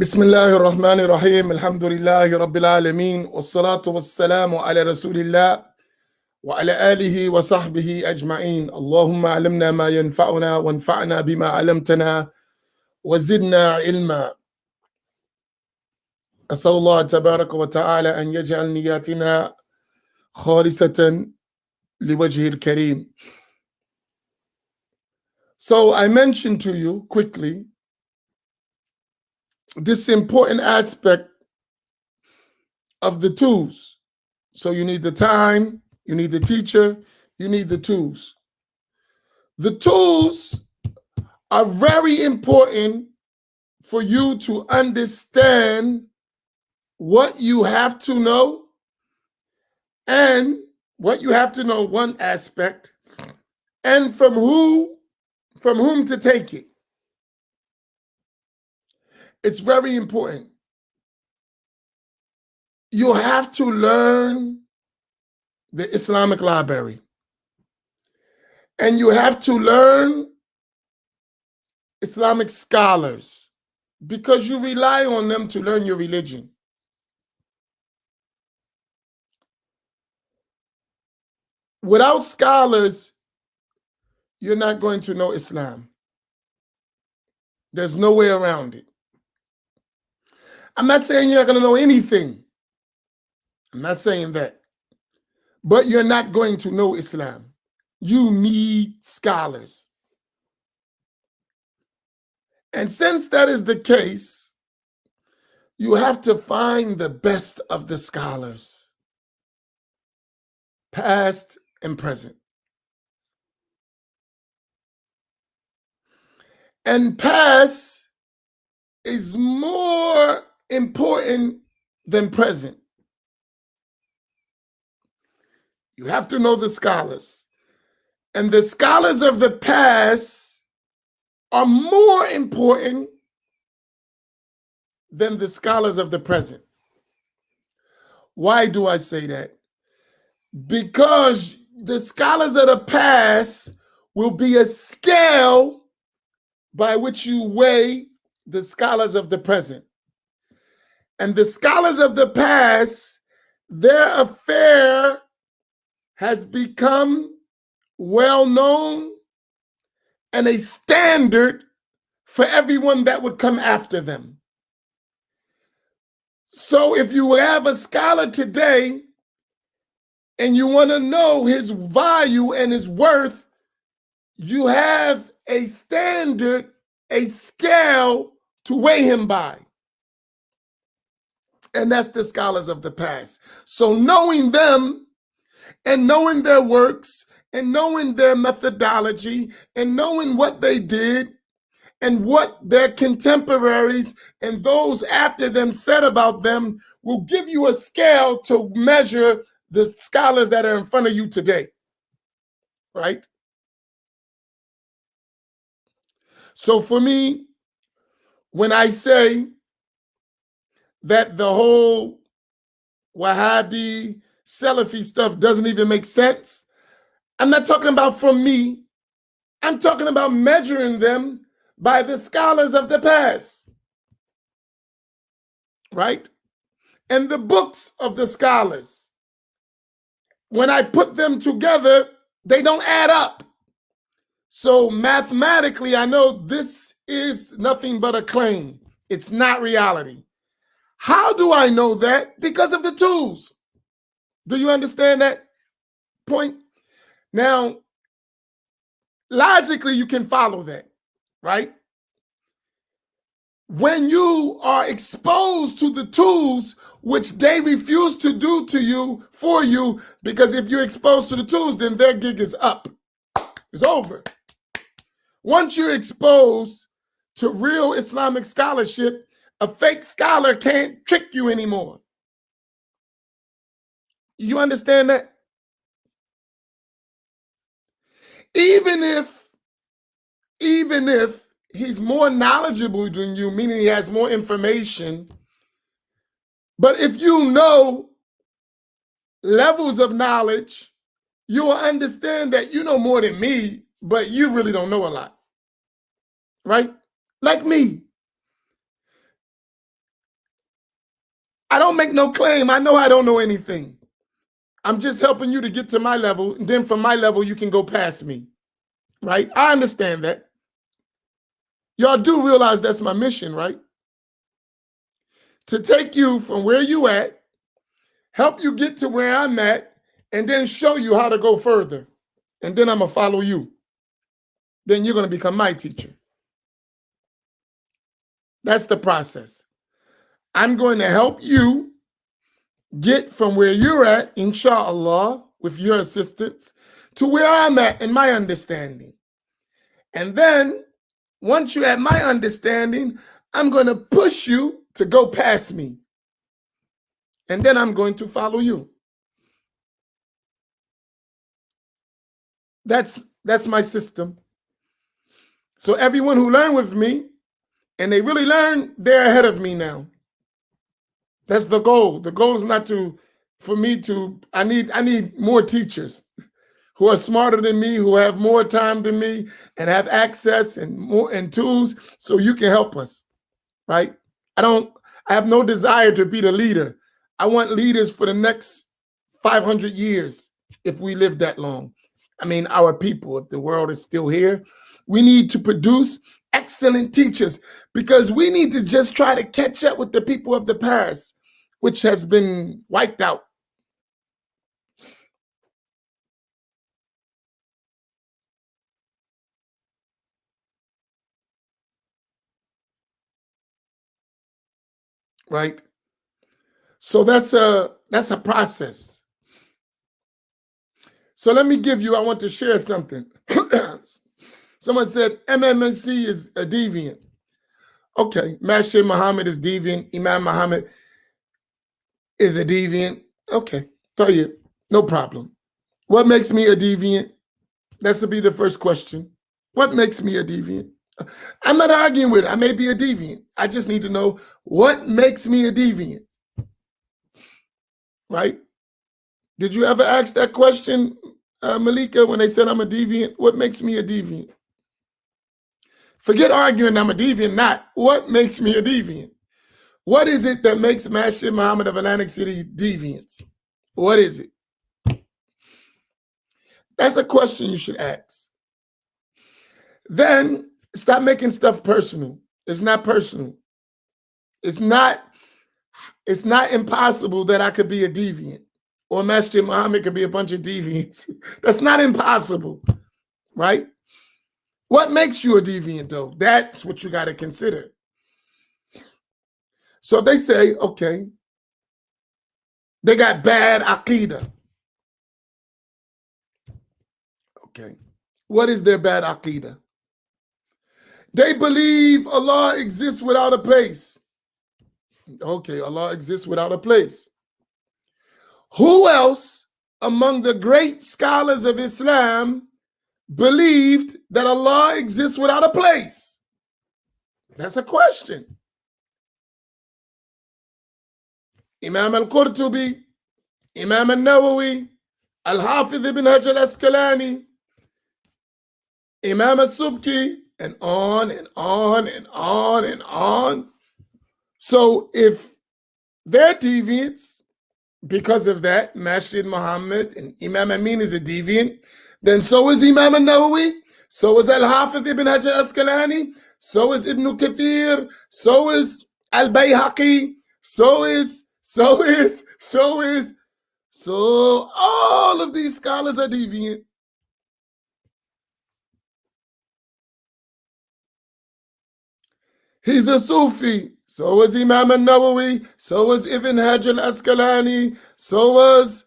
بسم الله الرحمن الرحيم الحمد لله رب العالمين والصلاة والسلام على رسول الله وعلى آله وصحبه أجمعين. اللهم علمنا ما ينفعنا وانفعنا بما علمتنا وزدنا علما. أسأل الله تبارك وتعالى أن يجعل نياتنا خالصة لوجهه الكريم. So I mentioned to you quickly this important aspect of the tools. So you need the time, you need the teacher, you need the tools. The tools are very important for you to understand what you have to know, and what you have to know, one aspect, and from whom to take it. It's very important. You have to learn the Islamic library, and you have to learn Islamic scholars, because you rely on them to learn your religion. Without scholars, you're not going to know Islam. There's no way around it. I'm not saying you're not going to know anything. I'm not saying that. But you're not going to know Islam. You need scholars. And since that is the case, you have to find the best of the scholars, past and present. And past is more important than present. You have to know the scholars. And the scholars of the past are more important than the scholars of the present. Why do I say that? Because the scholars of the past will be a scale by which you weigh the scholars of the present. And the scholars of the past, their affair has become well known and a standard for everyone that would come after them. So if you have a scholar today and you want to know his value and his worth, you have a standard, a scale to weigh him by. And that's the scholars of the past. So knowing them and knowing their works and knowing their methodology and knowing what they did and what their contemporaries and those after them said about them will give you a scale to measure the scholars that are in front of you today, right? So for me, when I say that the whole Wahhabi, Selfie stuff doesn't even make sense, I'm not talking about from me. I'm talking about measuring them by the scholars of the past, right? And the books of the scholars. When I put them together, they don't add up. So mathematically, I know this is nothing but a claim. It's not reality. How do I know that? Because of the tools. Do you understand that point? Now, logically, you can follow that, right? When you are exposed to the tools, which they refuse to do to you, for you, because if you're exposed to the tools, then their gig is up. It's over. Once you're exposed to real Islamic scholarship, a fake scholar can't trick you anymore. You understand that? Even if he's more knowledgeable than you, meaning he has more information, but if you know levels of knowledge, you will understand that you know more than me, but you really don't know a lot, right? Like me. I don't make no claim. I know I don't know anything. I'm just helping you to get to my level. And then from my level, you can go past me. Right? I understand that. Y'all do realize that's my mission, right? To take you from where you at, help you get to where I'm at, and then show you how to go further. And then I'm going to follow you. Then you're going to become my teacher. That's the process. I'm going to help you get from where you're at, inshallah, with your assistance, to where I'm at in my understanding. And then, once you have my understanding, I'm going to push you to go past me. And then I'm going to follow you. That's my system. So everyone who learned with me, and they really learn, they're ahead of me now. That's the goal. The goal is not for me to, I need more teachers who are smarter than me, who have more time than me, and have access and tools, so you can help us, right? I have no desire to be the leader. I want leaders for the next 500 years if we live that long. I mean, our people, if the world is still here, we need to produce excellent teachers, because we need to just try to catch up with the people of the past, which has been wiped out. Right? So that's a process. So let me I want to share something. Someone said MMNC is a deviant. Okay, MasjidMuhammadAC is deviant. Imam Muhammad is a deviant. Okay, tell you, no problem. What makes me a deviant? That should be the first question. What makes me a deviant? I'm not arguing with it. I may be a deviant. I just need to know what makes me a deviant. Right? Did you ever ask that question, Malika, when they said I'm a deviant? What makes me a deviant? Forget arguing I'm a deviant, not. What makes me a deviant? What is it that makes Masjid Muhammad of Atlantic City deviants? What is it? That's a question you should ask. Then stop making stuff personal. It's not personal. It's not impossible that I could be a deviant, or Masjid Muhammad could be a bunch of deviants. That's not impossible, right? What makes you a deviant, though? That's what you got to consider. So they say, okay, they got bad aqidah. Okay, what is their bad aqidah? They believe Allah exists without a place. Okay, Allah exists without a place. Who else among the great scholars of Islam believed that Allah exists without a place? That's a question. Imam al-Qurtubi, Imam al-Nawawi, Al-Hafiz ibn Hajar al-Asqalani, Imam al-Subki, and on and on and on and on. So if they're deviants, because of that, Masjid Muhammad and Imam Amin is a deviant, then so is Imam al-Nawawi, so is Al-Hafiz ibn Hajar al-Asqalani, so is Ibn Kathir, so is Al-Bayhaqi, so all of these scholars are deviant. He's a Sufi. So was Imam al-Nawawi. So was Ibn Hajar al-Asqalani. So was.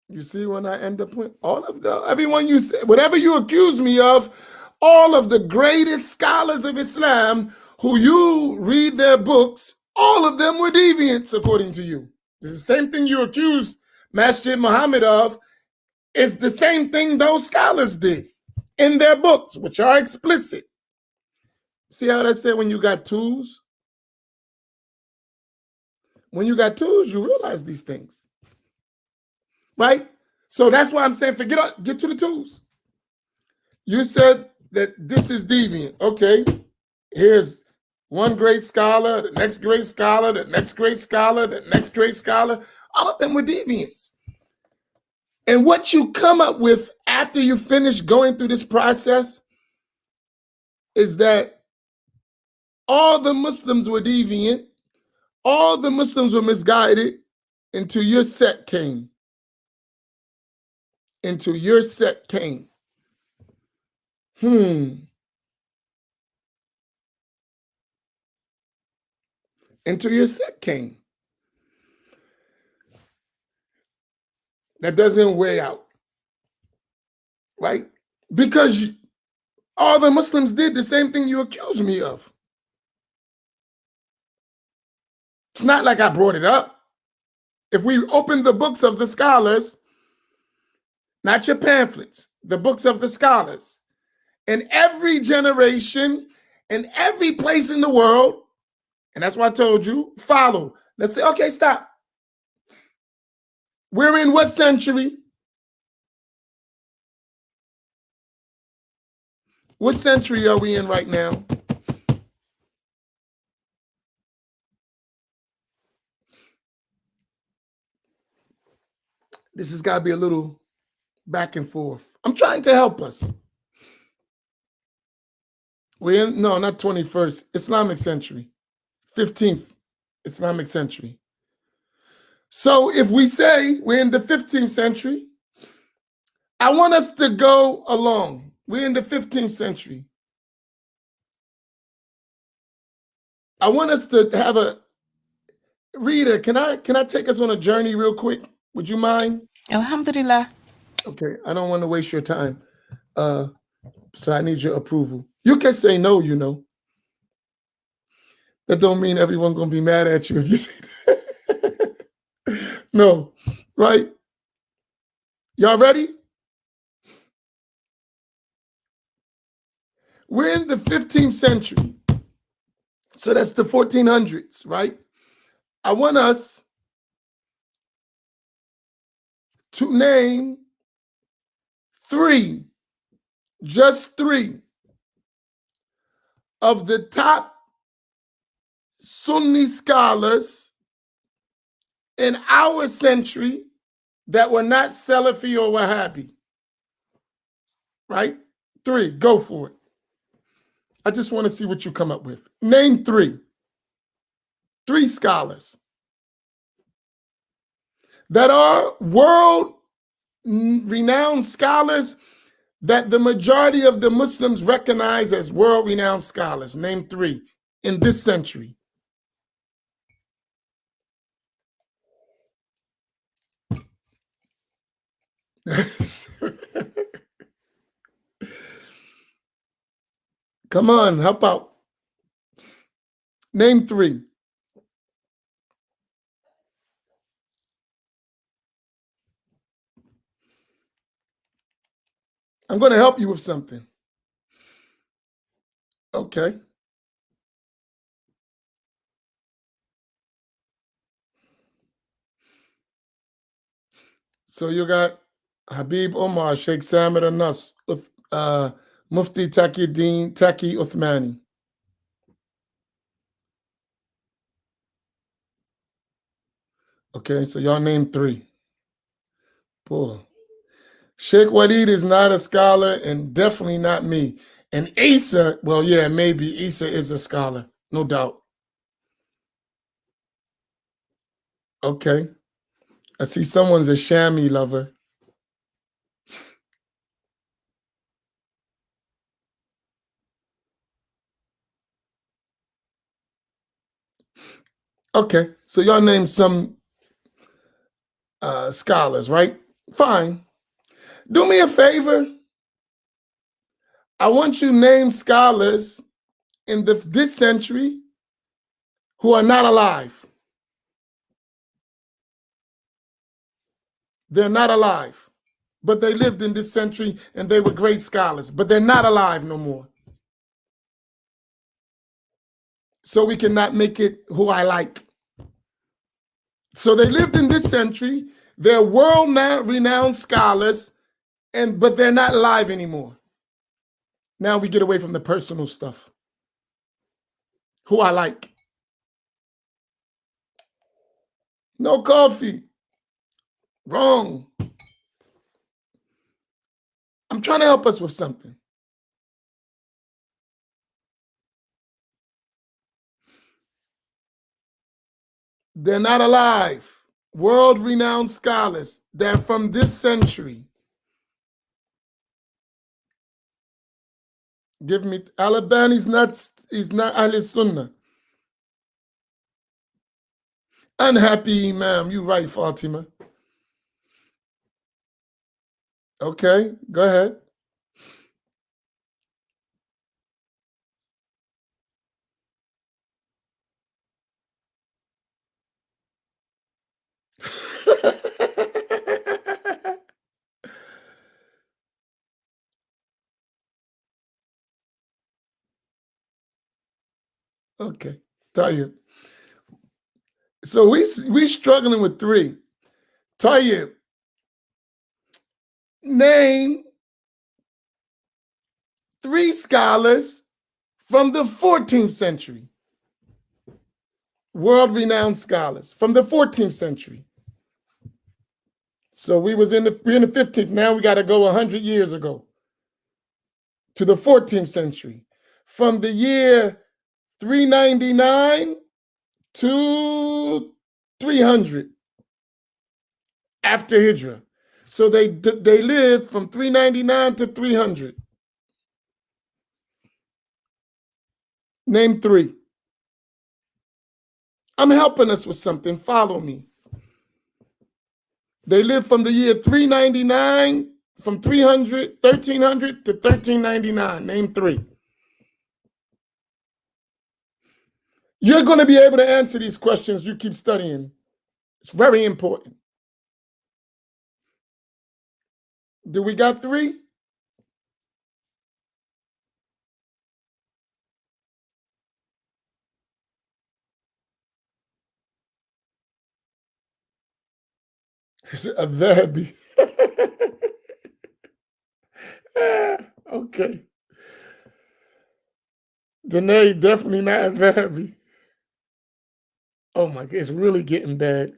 You see when I end up with all of everyone you say, whatever you accuse me of, all of the greatest scholars of Islam who you read their books, all of them were deviants according to you. It's the same thing you accused Masjid Muhammad of. Is the same thing those scholars did in their books, which are explicit. See how that said when you got tools? When you got tools, you realize these things. Right? So that's why I'm saying, get to the tools. You said that this is deviant. Okay, here's one great scholar, the next great scholar, the next great scholar, the next great scholar. All of them were deviants. And what you come up with after you finish going through this process is that all the Muslims were deviant, all the Muslims were misguided until your sect came. Until your sect came. Until your sect came. That doesn't weigh out, right? Because all the Muslims did the same thing you accuse me of. It's not like I brought it up. If we open the books of the scholars, not your pamphlets, the books of the scholars, in every generation, in every place in the world, and that's why I told you, follow. Let's say, okay, stop. We're in what century? What century are we in right now? This has got to be a little back and forth. I'm trying to help us. We're in, no, not 21st, Islamic century, 15th Islamic century. So if we say we're in the 15th century, I want us to go along. We're in the 15th century. I want us to have a reader. Can I take us on a journey real quick? Would you mind? Alhamdulillah. Okay, I don't want to waste your time. So I need your approval. You can say no, you know. That don't mean everyone's gonna be mad at you if you say that. No, right? Y'all ready? We're in the 15th century. So that's the 1400s, right? I want us to name three, just three, of the top Sunni scholars in our century that were not Salafi or Wahhabi. Right? Three, go for it. I just want to see what you come up with. Name three. Three scholars that are world-renowned scholars that the majority of the Muslims recognize as world-renowned scholars. Name three in this century. Come on, help out. Name three. I'm going to help you with something. Okay. So you got Habib Omar, Sheikh Samir Anas, Mufti Taqi Uthmani. Okay, so y'all name three. Poor. Sheikh Walid is not a scholar and definitely not me. And Isa, well, yeah, maybe Isa is a scholar, no doubt. Okay. I see someone's a Shami lover. Okay, so y'all name some scholars, right? Fine. Do me a favor. I want you to name scholars in this century who are not alive. They're not alive, but they lived in this century and they were great scholars, but they're not alive no more. So we cannot make it who I like. So they lived in this century. They're world-renowned scholars, but they're not alive anymore. Now we get away from the personal stuff. Who I like. No coffee. Wrong. I'm trying to help us with something. They're not alive. World-renowned scholars. They're from this century. Give me Al-Albani's he's not Ahl Sunnah. Unhappy Imam. You right, Fatima. Okay, go ahead. Okay, Tayyip. So we struggling with three. Tayyip, name three scholars from the 14th century. World-renowned scholars from the 14th century. So we're in the 15th. Now we got to go 100 years ago to the 14th century. From the year 399 to 300 after Hijrah. So they lived from 399 to 300. Name three. I'm helping us with something. Follow me. They lived from the year 399, from 1300 to 1399. Name three. You're going to be able to answer these questions. You keep studying. It's very important. Do we got three? A Dhahabi. Okay. Danae, definitely not a Dhahabi. Oh my God, it's really getting bad.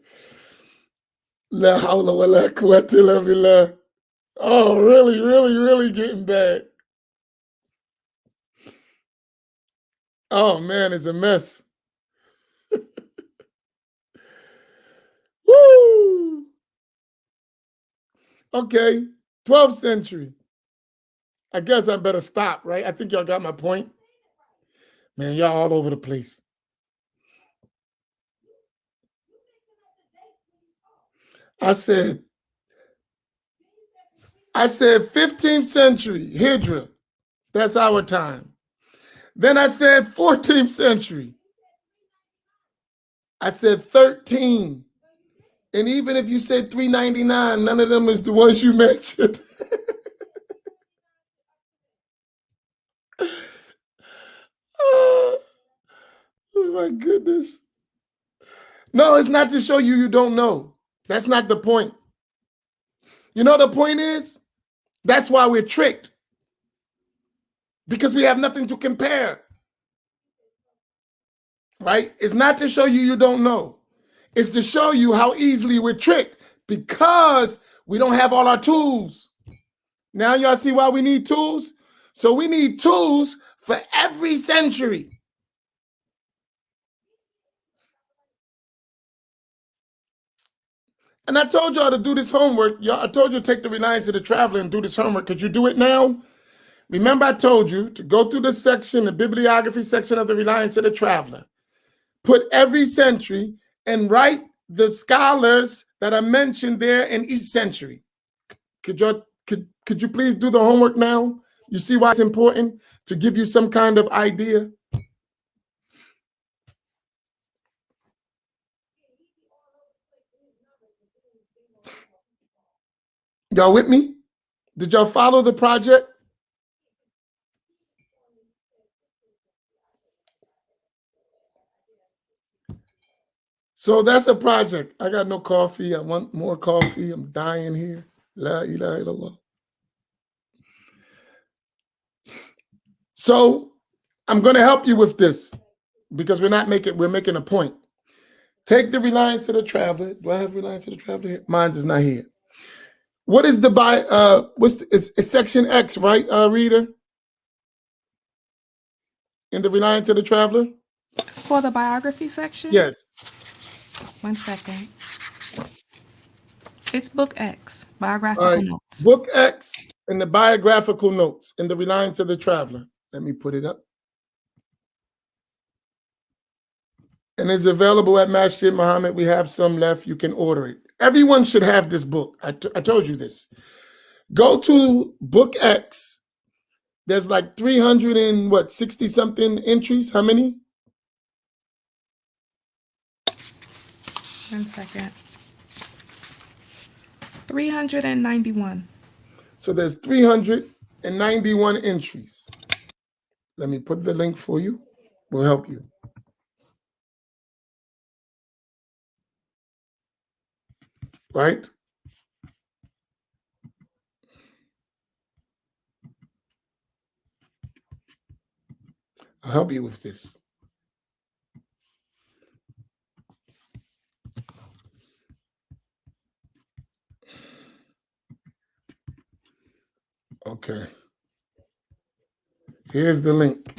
La hawla wa la quwwata illa billah. Oh, really, really, really getting bad. Oh man, it's a mess. Woo! Okay, 12th century. I guess I better stop, right? I think y'all got my point. Man, y'all all over the place. I said 15th century, Hijrah. That's our time. Then I said 14th century. I said 13. And even if you said 399, none of them is the ones you mentioned. Oh my goodness. No, it's not to show you don't know. That's not the point. You know the point is? That's why we're tricked. Because we have nothing to compare. Right? It's not to show you don't know. It's to show you how easily we're tricked because we don't have all our tools. Now y'all see why we need tools? So we need tools for every century. And I told y'all to do this homework. I told you to take the Reliance of the Traveler and do this homework. Could you do it now? Remember I told you to go through the section, the bibliography section of the Reliance of the Traveler. Put every century and write the scholars that are mentioned there in each century. Could you please do the homework now? You see why it's important to give you some kind of idea? Y'all with me? Did y'all follow the project? So that's a project. I got no coffee. I want more coffee. I'm dying here. La ilaha illallah. So I'm going to help you with this because we're making a point. Take the Reliance of the Traveler. Do I have Reliance of the Traveler here? Mine's is not here. What is the it's section X, right, reader? In the Reliance of the Traveler? For the biography section? Yes. 1 second. It's book X, biographical notes. Book X and the biographical notes in the Reliance of the Traveler. Let me put it up. And it's available at Masjid Muhammad. We have some left. You can order it. Everyone should have this book. I told you this. Go to book X. There's like 360 something entries. How many? 1 second. 391. So there's 391 entries. Let me put the link for you. We'll help you. Right? I'll help you with this. Okay. Here's the link.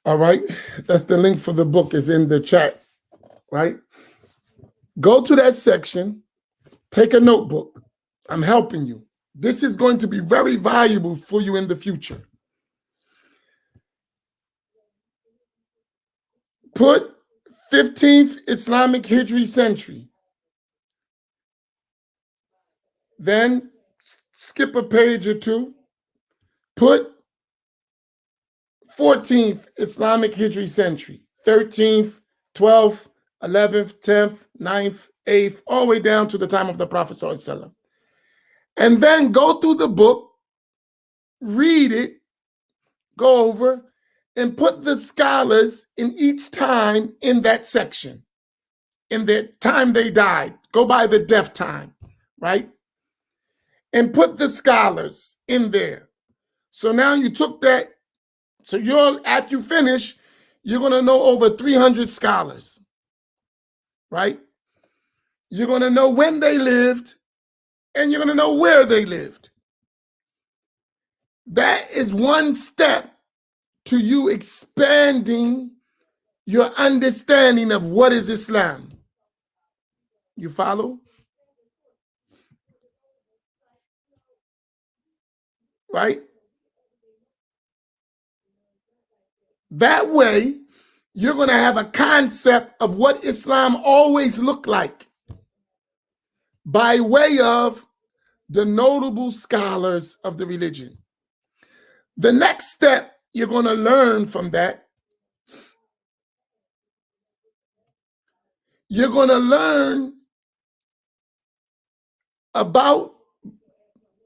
All right. That's the link for the book is in the chat, right? Go to that section. Take a notebook. I'm helping you. This is going to be very valuable for you in the future. Put 15th Islamic Hijri century. Then skip a page or two. Put 14th Islamic Hijri century. 13th, 12th, 11th, 10th, 9th, 8th, all the way down to the time of the Prophet ﷺ. And then go through the book, read it, go over, and put the scholars in each time in that section, in the time they died. Go by the death time, right? And put the scholars in there. So now you took that, so after you finish, you're going to know over 300 scholars, right? You're going to know when they lived, and you're going to know where they lived. That is one step to you expanding your understanding of what is Islam. You follow? Right? That way, you're going to have a concept of what Islam always looked like by way of the notable scholars of the religion. The next step you're going to learn from that, you're going to learn about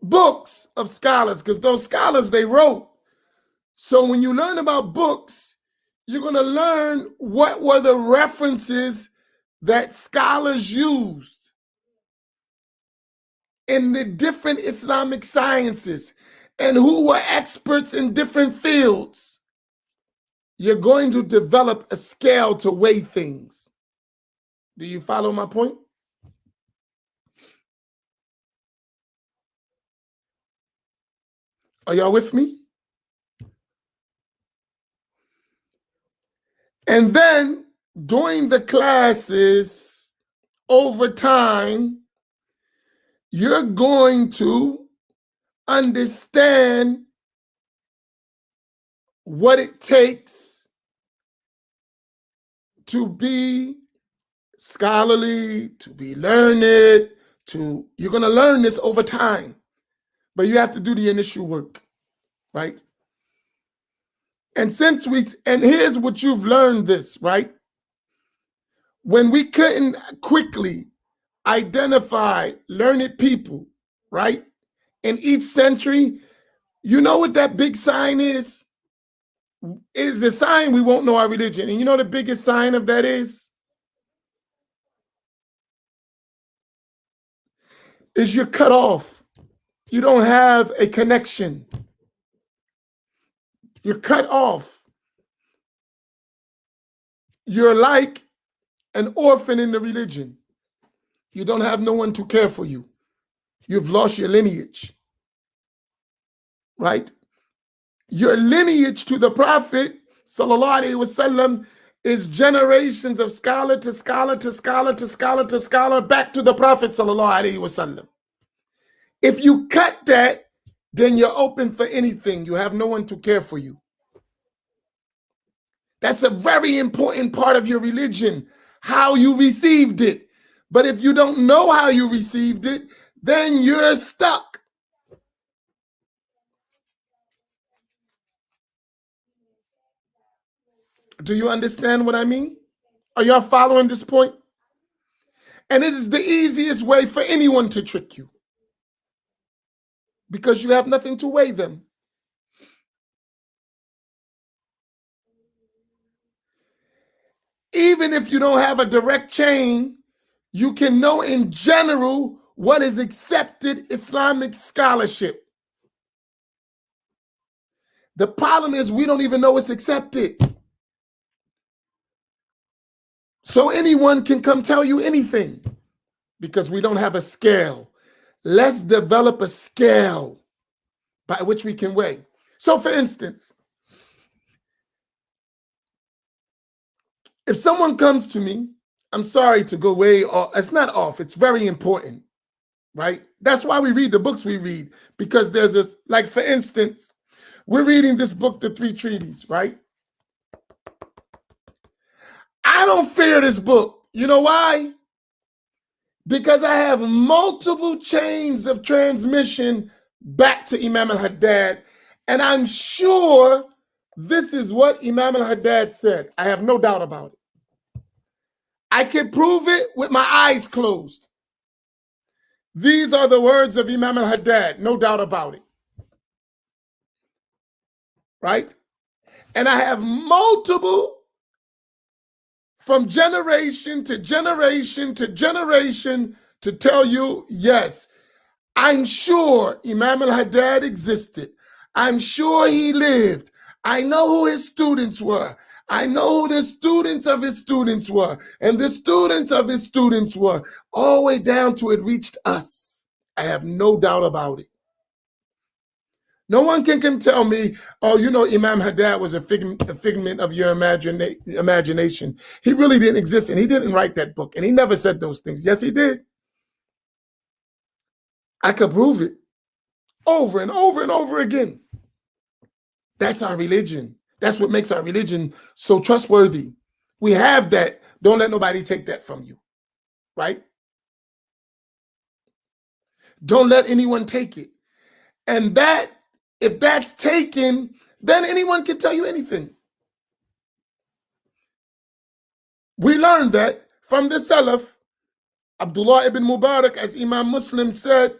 books of scholars, because those scholars, they wrote. So when you learn about books, you're going to learn what were the references that scholars used in the different Islamic sciences and who were experts in different fields. You're going to develop a scale to weigh things. Do you follow my point? Are y'all with me? And then during the classes, over time, you're going to understand what it takes to be scholarly, to be learned, you're going to learn this over time, but you have to do the initial work, right? And here's what you've learned this, right? When we couldn't quickly identify learned people, right? In each century, you know what that big sign is? It is the sign we won't know our religion. And you know the biggest sign of that is you're cut off. You don't have a connection. You're cut off. You're like an orphan in the religion. You don't have no one to care for you. You've lost your lineage, right? Your lineage to the Prophet, sallallahu alaihi wasallam, is generations of scholar to scholar to scholar to scholar to scholar back to the Prophet, sallallahu alaihi wasallam. If you cut that, then you're open for anything. You have no one to care for you. That's a very important part of your religion, how you received it. But if you don't know how you received it, then you're stuck. Do you understand what I mean? Are y'all following this point? And it is the easiest way for anyone to trick you, because you have nothing to weigh them. Even if you don't have a direct chain, you can know in general what is accepted Islamic scholarship. The problem is we don't even know it's accepted. So anyone can come tell you anything because we don't have a scale. Let's develop a scale by which we can weigh. So for instance, if someone comes to me, I'm sorry to go way off. It's not off. It's very important, right? That's why we read the books we read, because there's this, like for instance, we're reading this book, The Three Treatises, right? I don't fear this book. You know why? Because I have multiple chains of transmission back to Imam Haddad, and I'm sure this is what Imam Haddad said. I have no doubt about it. I can prove it with my eyes closed. These are the words of Imam Haddad, no doubt about it. Right? And I have multiple from generation to generation to generation to tell you, yes, I'm sure Imam Haddad existed. I'm sure he lived. I know who his students were. I know who the students of his students were. And the students of his students were, all the way down to it reached us. I have no doubt about it. No one can tell me, oh, you know, Imam Haddad was a figment of your imagination. He really didn't exist, and he didn't write that book, and he never said those things. Yes, he did. I could prove it over and over and over again. That's our religion. That's what makes our religion so trustworthy. We have that. Don't let nobody take that from you, right? Don't let anyone take it. And that, if that's taken, then anyone can tell you anything. We learned that from the Salaf. Abdullah ibn Mubarak, as Imam Muslim said,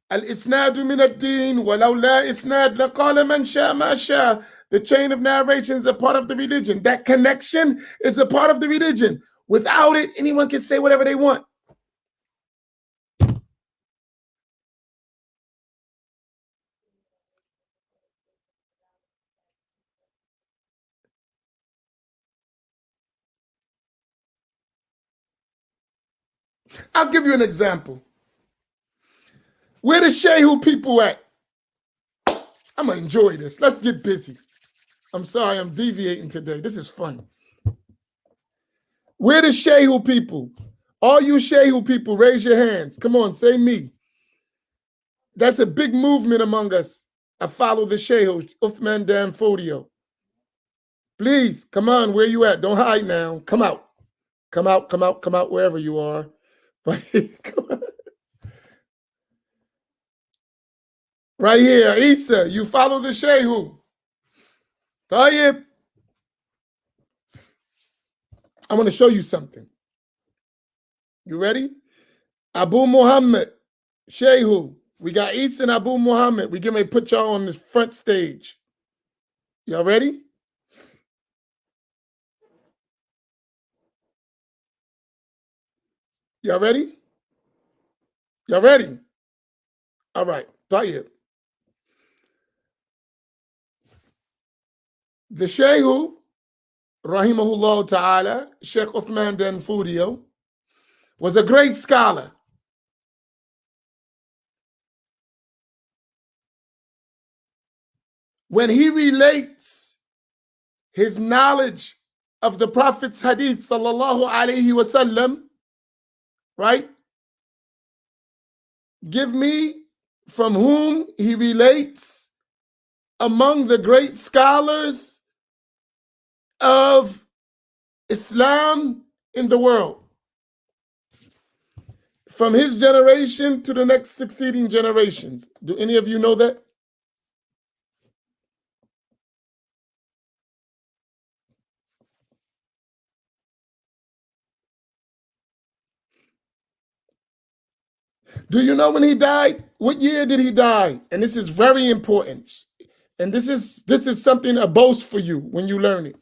Al-Isnadu min ad-din, walau la isnad laqala man sha ma sha. The chain of narration is a part of the religion. That connection is a part of the religion. Without it, anyone can say whatever they want. I'll give you an example. Where the Shehu people at? I'm going to enjoy this. Let's get busy. I'm sorry, I'm deviating today. This is fun. Where the Shehu people? All you Shehu people, raise your hands. Come on, say me. That's a big movement among us. I follow the Shehu, Uthman Dan Fodio. Please, come on, where you at? Don't hide now. Come out. Come out, come out, come out, wherever you are. Right? Come on. Right here, Isa, you follow the Shehu. Tayyib. I want to show you something. You ready? Abu Muhammad, Shehu. We got Isa and Abu Muhammad. We're going to put y'all on the front stage. Y'all ready? Y'all ready? Y'all ready? All right. طيب. The Shaykh, rahimahullah ta'ala, Sheikh Uthman Dan Fudio, was a great scholar. When he relates his knowledge of the Prophet's hadith, sallallahu alayhi wasallam, right? Give me from whom he relates among the great scholars of Islam in the world, from his generation to the next succeeding generations. Do any of you know that? Do you know when he died? What year did he die? And this is very important. And this is something, a boast for you when you learn it.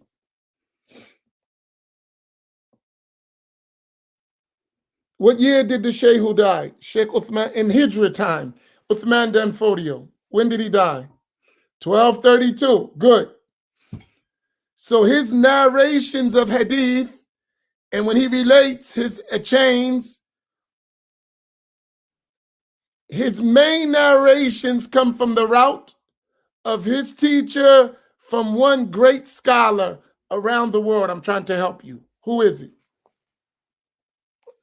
What year did the Shaykh who died? Sheikh Uthman, in Hijra time. Uthman Dan Fodio. When did he die? 1232. Good. So his narrations of hadith, and when he relates his chains, his main narrations come from the route of his teacher from one great scholar around the world. I'm trying to help you. Who is it?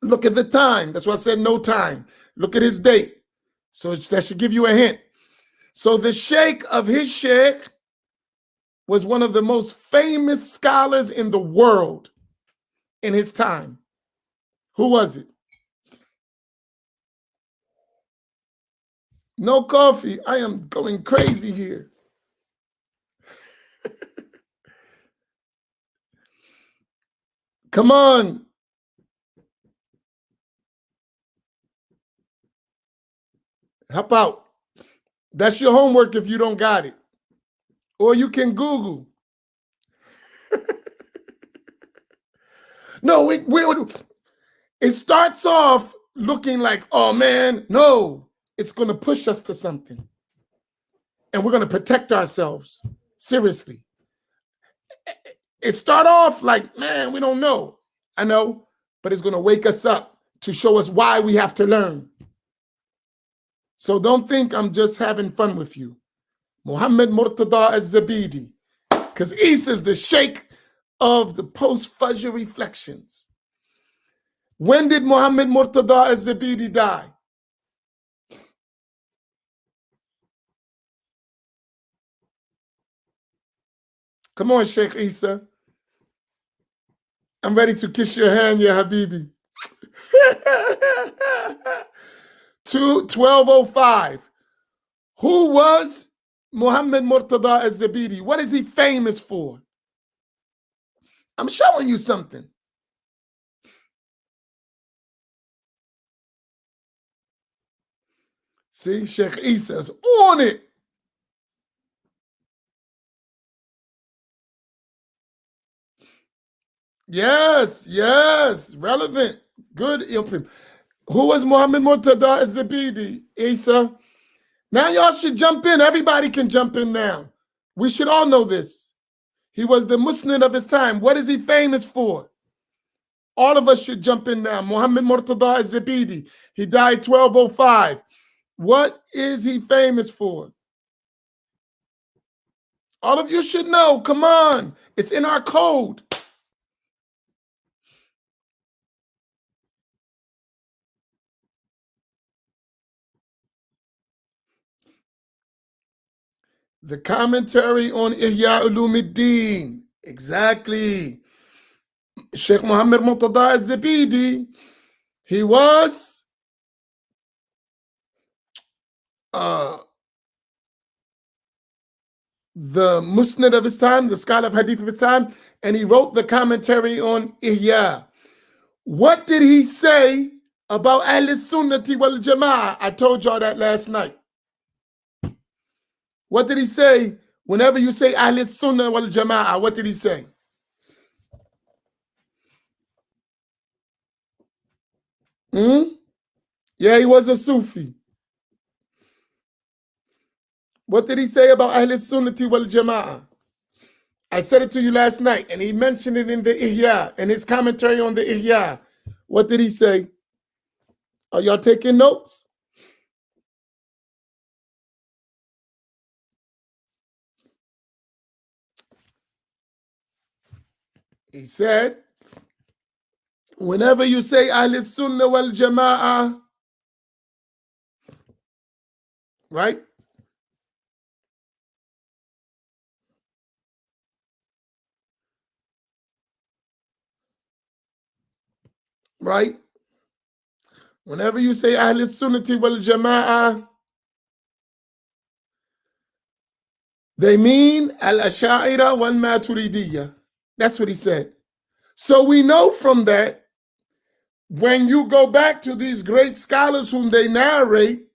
Look at the time. That's why I said no time. Look at his date. So that should give you a hint. So the sheikh of his sheikh was one of the most famous scholars in the world in his time. Who was it? No coffee. I am going crazy here. Come on. Help out. That's your homework if you don't got it. Or you can Google. No, it starts off looking like, oh man, no, it's going to push us to something. And we're going to protect ourselves. Seriously. It start off like, man, we don't know. I know, but it's going to wake us up to show us why we have to learn. So don't think I'm just having fun with you. Muhammad Murtada Az-Zabidi, because Isa's the sheikh of the Post-Fajr Reflections. When did Muhammad Murtada Az-Zabidi die? Come on, Sheikh Isa. I'm ready to kiss your hand, ya Habibi. 1205. Who was Muhammad Murtada Az-Zabidi? What is he famous for? I'm showing you something. See, Sheikh Isa's on it. Yes, yes, relevant. Good. Who was Muhammad Murtada Az-Zabidi? Isa. Now y'all should jump in. Everybody can jump in now. We should all know this. He was the Muslim of his time. What is he famous for? All of us should jump in now. Muhammad Murtada Az-Zabidi. He died 1205. What is he famous for? All of you should know. Come on. It's in our code. The commentary on Ihya Ulumuddin. Exactly. Sheikh Muhammad Murtada Az-Zabidi, he was the Musnad of his time, the scholar of Hadith of his time, and he wrote the commentary on Ihya. What did he say about Ahl Sunnati wal Jama'ah? I told y'all that last night. What did he say? Whenever you say Ahl Sunnah wal Jama'ah, what did he say? Yeah, he was a Sufi. What did he say about Ahl Sunnati wal Jama'ah? I said it to you last night, and he mentioned it in the Ihya, in his commentary on the Ihya. What did he say? Are y'all taking notes? He said, whenever you say Ahl Sunnah wal Jama'ah, right? Right? Whenever you say Ahl Sunnati wal Jama'ah, they mean Al-Asha'ira wal Maturidiyya. That's what he said. So we know from that, when you go back to these great scholars whom they narrate,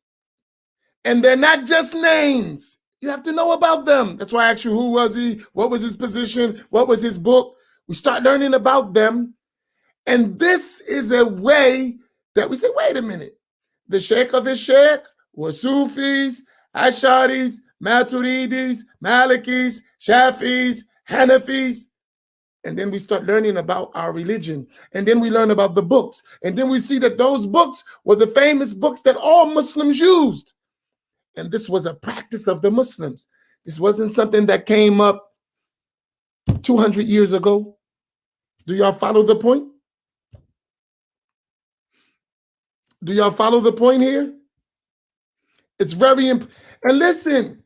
and they're not just names, you have to know about them. That's why I asked you, who was he? What was his position? What was his book? We start learning about them. And this is a way that we say, wait a minute. The Sheikh of his Sheikh was Sufis, Asharis, Maturidis, Malikis, Shafis, Hanafis. And then we start learning about our religion. And then we learn about the books. And then we see that those books were the famous books that all Muslims used. And this was a practice of the Muslims. This wasn't something that came up 200 years ago. Do y'all follow the point? Do y'all follow the point here? It's very important. And listen,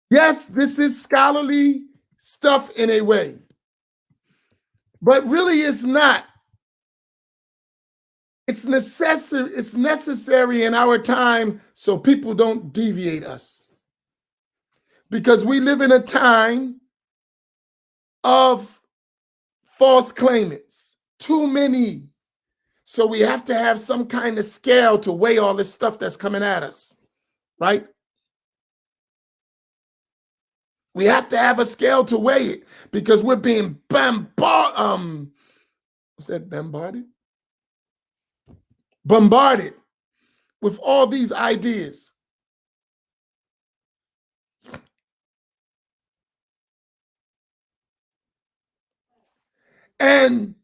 yes, this is scholarly stuff in a way, but really it's not. It's necessary in our time so people don't deviate us. Because we live in a time of false claimants, too many. So we have to have some kind of scale to weigh all this stuff that's coming at us, right? We have to have a scale to weigh it because we're being bombarded. What's that, bombarded? Bombarded with all these ideas. And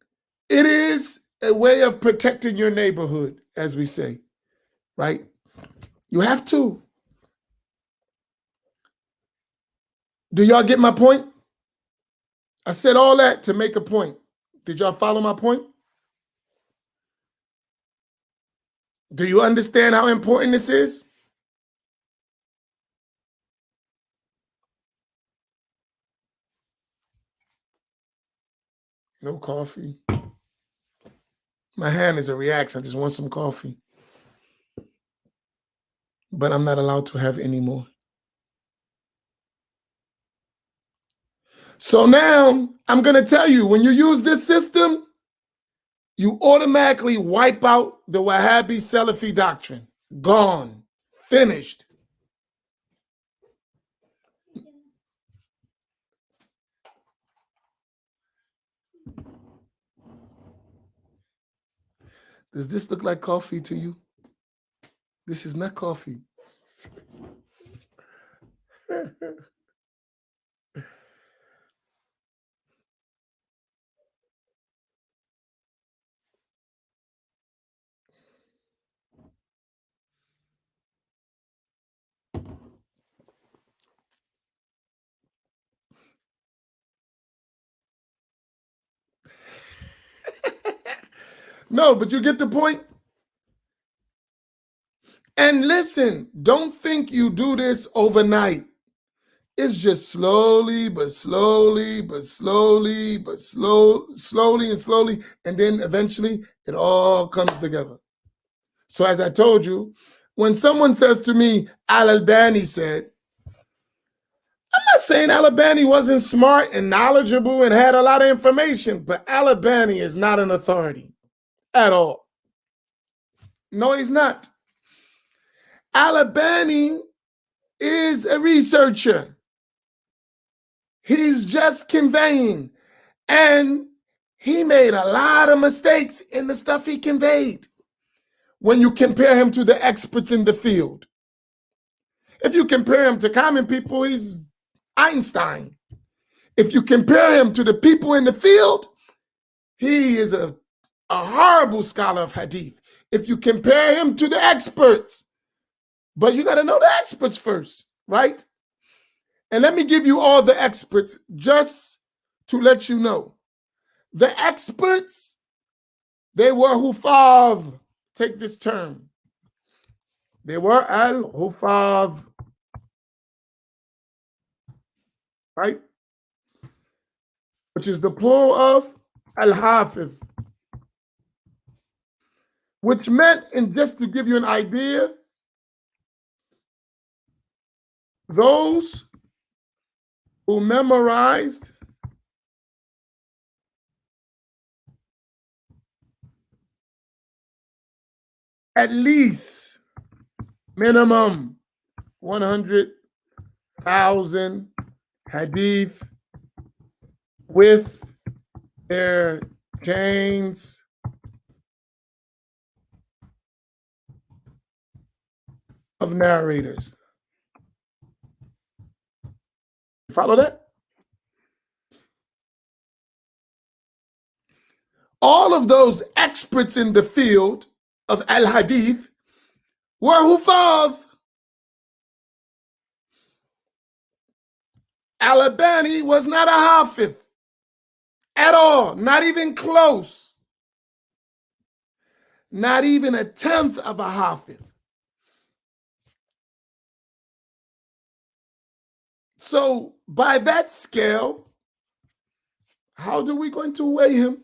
it is a way of protecting your neighborhood, as we say, right? You have to. Do y'all get my point? I said all that to make a point. Did y'all follow my point? Do you understand how important this is? No coffee. My hand is a reaction. I just want some coffee. But I'm not allowed to have any more. So now I'm going to tell you, when you use this system, you automatically wipe out the Wahhabi Selfie doctrine. Gone. Finished. Does this look like coffee to you? This is not coffee. No, but you get the point. And listen, don't think you do this overnight. It's just slowly, but slowly, but slowly, but slowly and slowly. And then eventually it all comes together. So as I told you, when someone says to me, Al-Albani said, I'm not saying Al-Albani wasn't smart and knowledgeable and had a lot of information, but Al-Albani is not an authority at all. No, he's not. Al-Albani is a researcher. He's just conveying. And he made a lot of mistakes in the stuff he conveyed when you compare him to the experts in the field. If you compare him to common people, he's Einstein. If you compare him to the people in the field, he is a horrible scholar of hadith. If you compare him to the experts, but you got to know the experts first, right? And let me give you all the experts just to let you know. The experts, they were hufav. Take this term. They were al-hufav. Right? Which is the plural of al-hafiz. Which meant, and just to give you an idea, those who memorized at least minimum 100,000 hadith with their chains of narrators. Follow that? All of those experts in the field of al-hadith were hufav. Al-Albani was not a hafiz at all, not even close. Not even a tenth of a hafiz. So by that scale, how are we going to weigh him?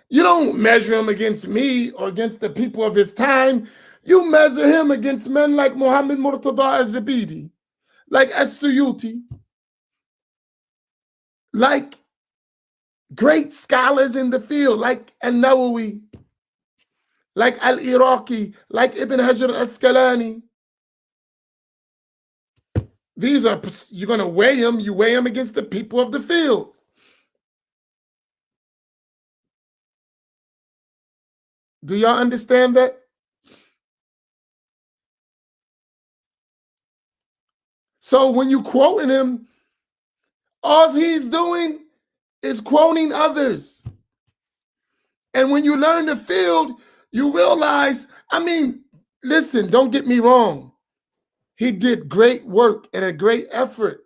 You don't measure him against me or against the people of his time. You measure him against men like Muhammad Murtada az-Zabidi, like as-Suyuti, like great scholars in the field, like al-Nawawi, like al-Iraqi, like Ibn Hajar al-Asqalani. These are, you're going to weigh him, you weigh him against the people of the field. Do y'all understand that? So when you quoting him, all he's doing is quoting others. And when you learn the field, you realize, I mean, listen, don't get me wrong. He did great work and a great effort.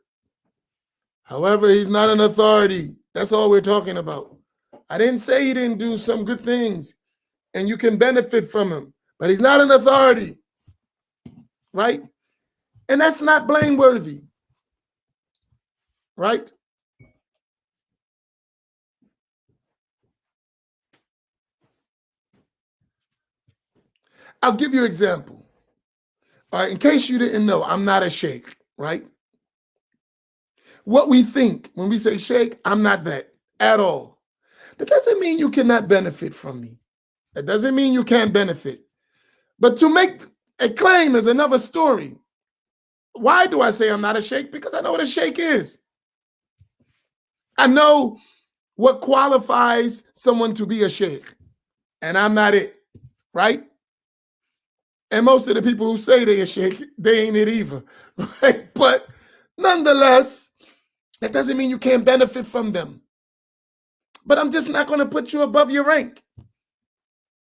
However, he's not an authority. That's all we're talking about. I didn't say he didn't do some good things and you can benefit from him, but he's not an authority, right? And that's not blameworthy, right? I'll give you an example. All right, in case you didn't know, I'm not a sheikh, right? What we think when we say sheikh, I'm not that at all. That doesn't mean you cannot benefit from me. That doesn't mean you can't benefit. But to make a claim is another story. Why do I say I'm not a sheikh? Because I know what a sheikh is. I know what qualifies someone to be a sheikh, and I'm not it, right? And most of the people who say they're a sheikh, they ain't it either, right? But nonetheless, that doesn't mean you can't benefit from them. But I'm just not going to put you above your rank.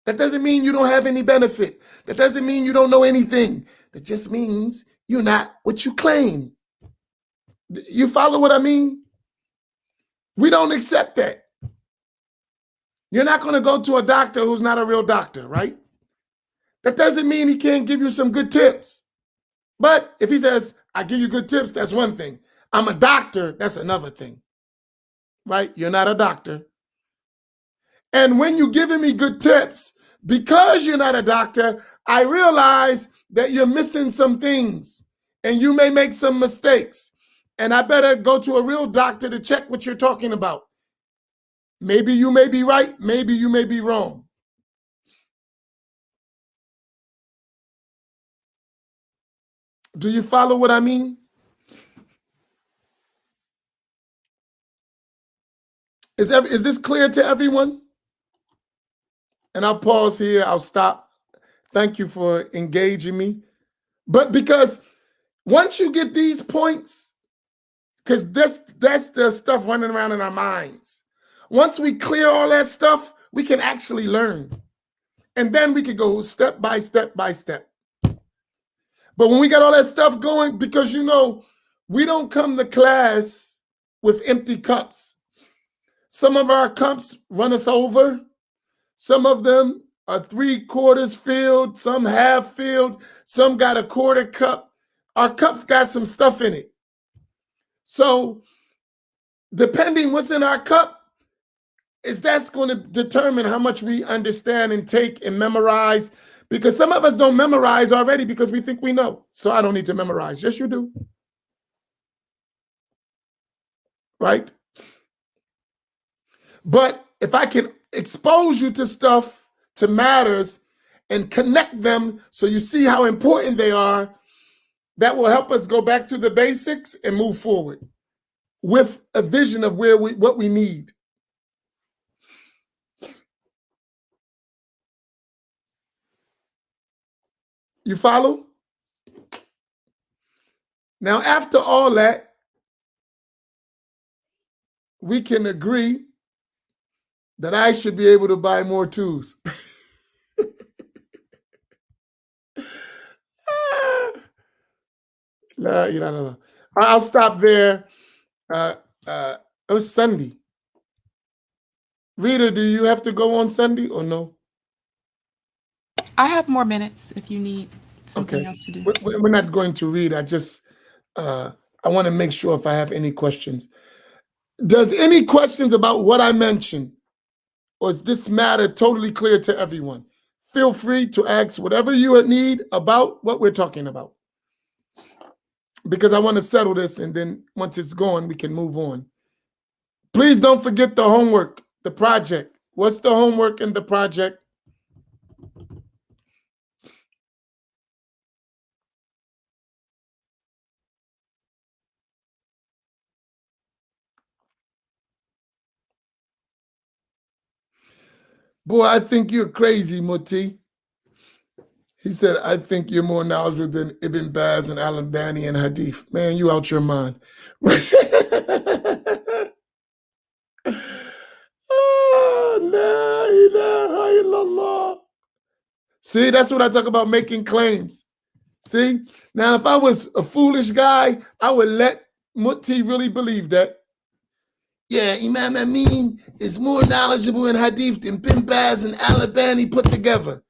That doesn't mean you don't have any benefit. That doesn't mean you don't know anything. That just means you're not what you claim. You follow what I mean? We don't accept that. You're not going to go to a doctor who's not a real doctor, right? That doesn't mean he can't give you some good tips. But if he says, I give you good tips, that's one thing. I'm a doctor, that's another thing, right? You're not a doctor. And when you're giving me good tips, because you're not a doctor, I realize that you're missing some things and you may make some mistakes. And I better go to a real doctor to check what you're talking about. Maybe you may be right, maybe you may be wrong. Do you follow what I mean? Is this clear to everyone? And I'll pause here, I'll stop. Thank you for engaging me. But because once you get these points, because that's the stuff running around in our minds. Once we clear all that stuff, we can actually learn. And then we can go step by step by step. But when we got all that stuff going, because we don't come to class with empty cups. Some of our cups runneth over. Some of them are 3/4 filled, some half filled, some got a quarter cup. Our cups got some stuff in it. So depending what's in our cup, that's going to determine how much we understand and take and memorize. Because some of us don't memorize already because we think we know. So I don't need to memorize. Yes, you do. Right? But if I can expose you to stuff, to matters, and connect them so you see how important they are, that will help us go back to the basics and move forward with a vision of what we need. You follow? Now, after all that, we can agree that I should be able to buy more tools. No. I'll stop there. It was Sunday. Rita, do you have to go on Sunday or no? I have more minutes if you need something else to do. We're not going to read. I just, I want to make sure if I have any questions. Does any questions about what I mentioned, or is this matter totally clear to everyone? Feel free to ask whatever you need about what we're talking about. Because I want to settle this, and then once it's gone, we can move on. Please don't forget the homework, the project. What's the homework in the project? Boy, I think you're crazy, Muti. He said, I think you're more knowledgeable than Ibn Baz and Al-Albani and Hadith. Man, you out your mind. La ilaha illallah. See, that's what I talk about, making claims. See? Now, if I was a foolish guy, I would let Muti really believe that. Yeah, Imam Amin is more knowledgeable in Hadith than Ibn Baz and Al-Albani put together.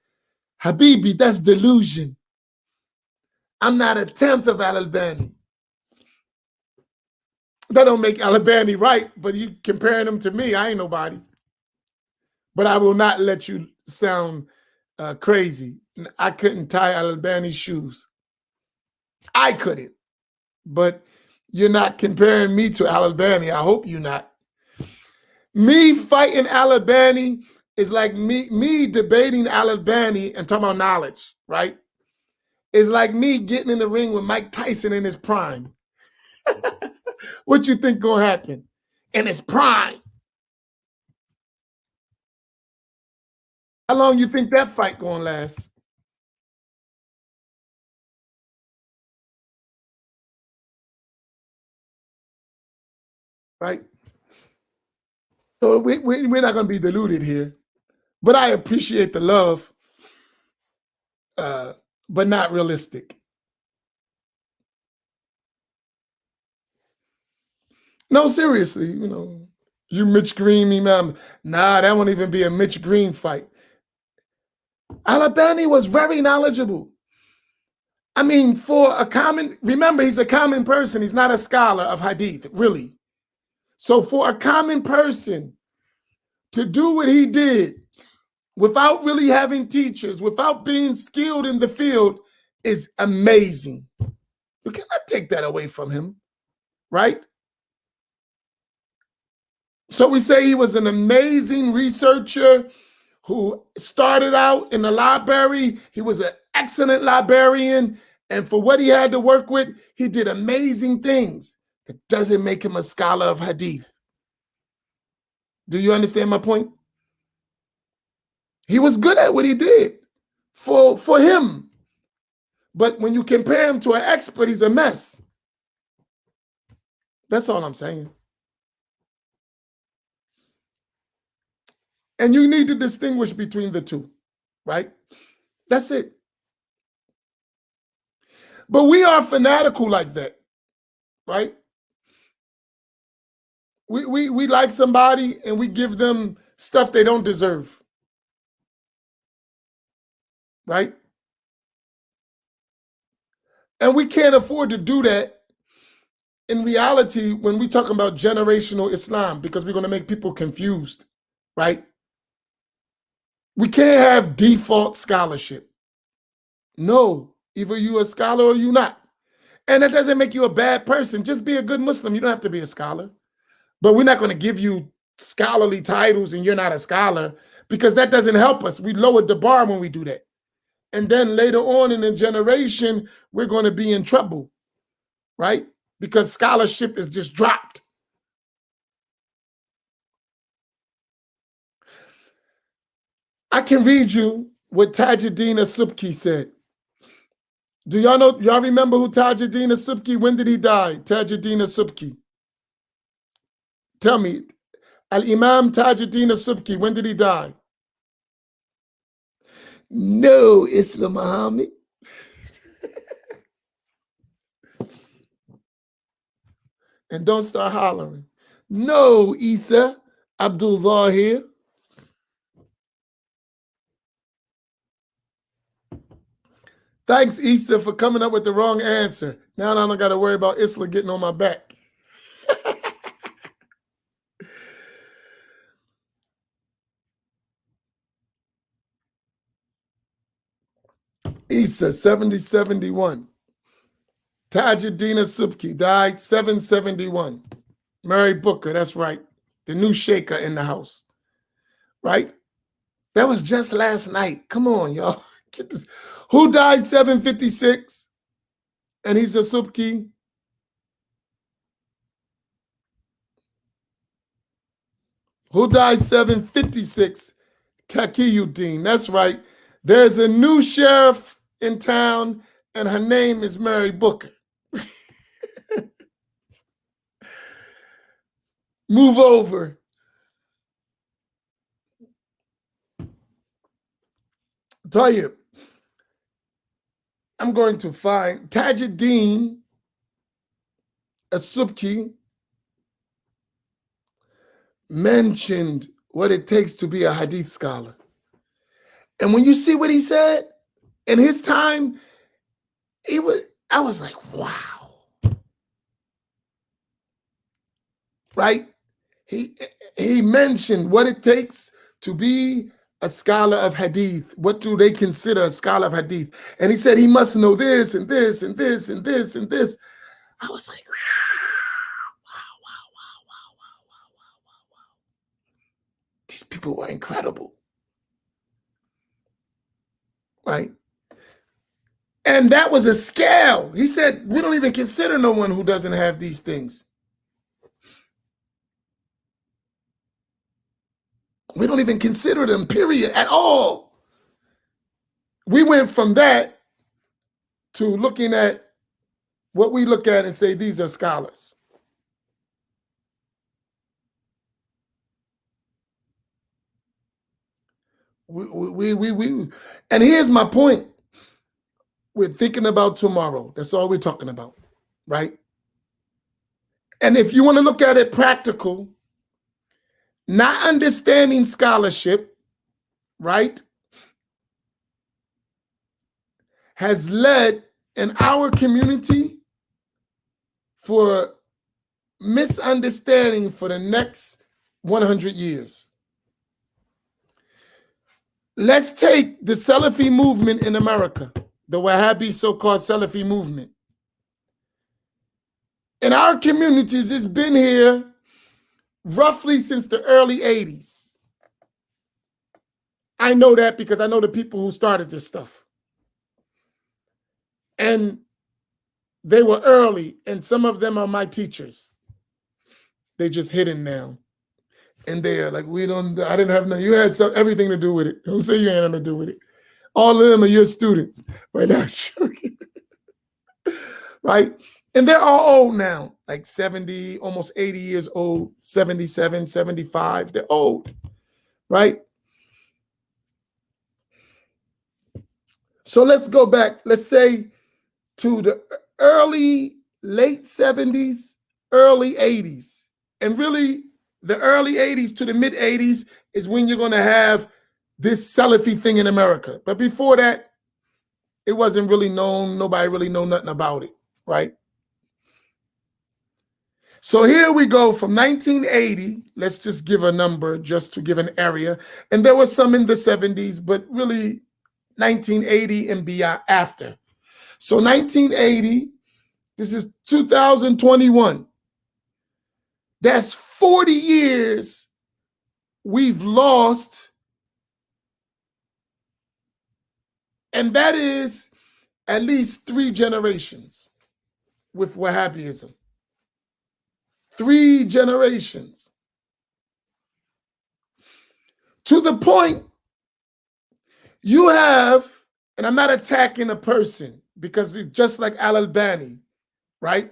Habibi, that's delusion. I'm not a tenth of Al-Albani. That don't make Al-Albani right, but you comparing him to me, I ain't nobody. But I will not let you sound crazy. I couldn't tie Al-Albani's shoes. I couldn't. But you're not comparing me to Al-Albani. I hope you're not. Me fighting Al-Albani is like me debating Al-Albani and talking about knowledge, right? It's like me getting in the ring with Mike Tyson in his prime. What you think gonna happen? In his prime. How long you think that fight gonna last? Right? So we're not gonna be deluded here. But I appreciate the love, but not realistic. No, seriously, you Mitch Green, Imam. Nah, that won't even be a Mitch Green fight. Al-Albani was very knowledgeable. I mean, remember, he's a common person. He's not a scholar of Hadith, really. So for a common person to do what he did without really having teachers, without being skilled in the field, is amazing. You cannot take that away from him, right? So we say he was an amazing researcher who started out in the library. He was an excellent librarian. And for what he had to work with, he did amazing things. It doesn't make him a scholar of Hadith. Do you understand my point? He was good at what he did for him. But when you compare him to an expert, he's a mess. That's all I'm saying. And you need to distinguish between the two, right? That's it. But we are fanatical like that, right? We like somebody and we give them stuff they don't deserve, right? And we can't afford to do that in reality when we talk about generational Islam, because we're going to make people confused, right? We can't have default scholarship. No, either you a scholar or you not. And that doesn't make you a bad person. Just be a good Muslim. You don't have to be a scholar. But we're not going to give you scholarly titles and you're not a scholar, because that doesn't help us. We lowered the bar when we do that. And then later on in the generation, we're going to be in trouble, right? Because scholarship is just dropped. I can read you what Tajuddin As-Subki said. Do y'all know, y'all remember who Tajuddin As-Subki, when did he die? Tajuddin As-Subki. Tell me, Al-Imam Tajuddin As-Subki, when did he die? No, Islam Muhammad. And don't start hollering. No, Isa Abdul Zahir. Thanks, Isa, for coming up with the wrong answer. Now I don't got to worry about Isla getting on my back. Isa, 7071. Tajuddin As-Subki died 771. Mary Booker, that's right. The new shaker in the house, right? That was just last night. Come on, y'all. Get this. Who died 756? And he's a Subki. Who died 756? Taqiyuddin. That's right. There's a new sheriff in town, and her name is Mary Booker. Move over. Tell you, I'm going to find Tajuddin As-Subki mentioned what it takes to be a Hadith scholar. And when you see what he said, in his time, I was like, wow. Right? He mentioned what it takes to be a scholar of Hadith. What do they consider a scholar of Hadith? And he said he must know this and this and this and this and this. I was like, wow. These people were incredible. Right? And that was a scale. He said, we don't even consider no one who doesn't have these things. We don't even consider them, period, at all. We went from that to looking at what we look at and say, these are scholars. And here's my point. We're thinking about tomorrow. That's all we're talking about, right? And if you want to look at it practical, not understanding scholarship, right, has led in our community for misunderstanding for the next 100 years. Let's take the Selfie movement in America, the Wahhabi so-called Selfie movement. In our communities, it's been here roughly since the early 80s. I know that because I know the people who started this stuff. And they were early, and some of them are my teachers. They just hidden now. And they're like, I didn't have no, you had everything to do with it. Don't say you had nothing to do with it. All of them are your students. Right now, right? And they're all old now, like 70, almost 80 years old, 77, 75. They're old, right? So let's go back, let's say to the late 70s, early 80s. And really, the early 80s to the mid 80s is when you're going to have this Selfie thing in America. But before that, it wasn't really known. Nobody really know nothing about it, right? So here we go from 1980. Let's just give a number just to give an area. And there was some in the 70s, but really 1980 and beyond after. So 1980, this is 2021. That's 40 years we've lost. And that is at least 3 generations with Wahhabism. 3 generations. To the point you have, and I'm not attacking a person because it's just like Al-Albani, right?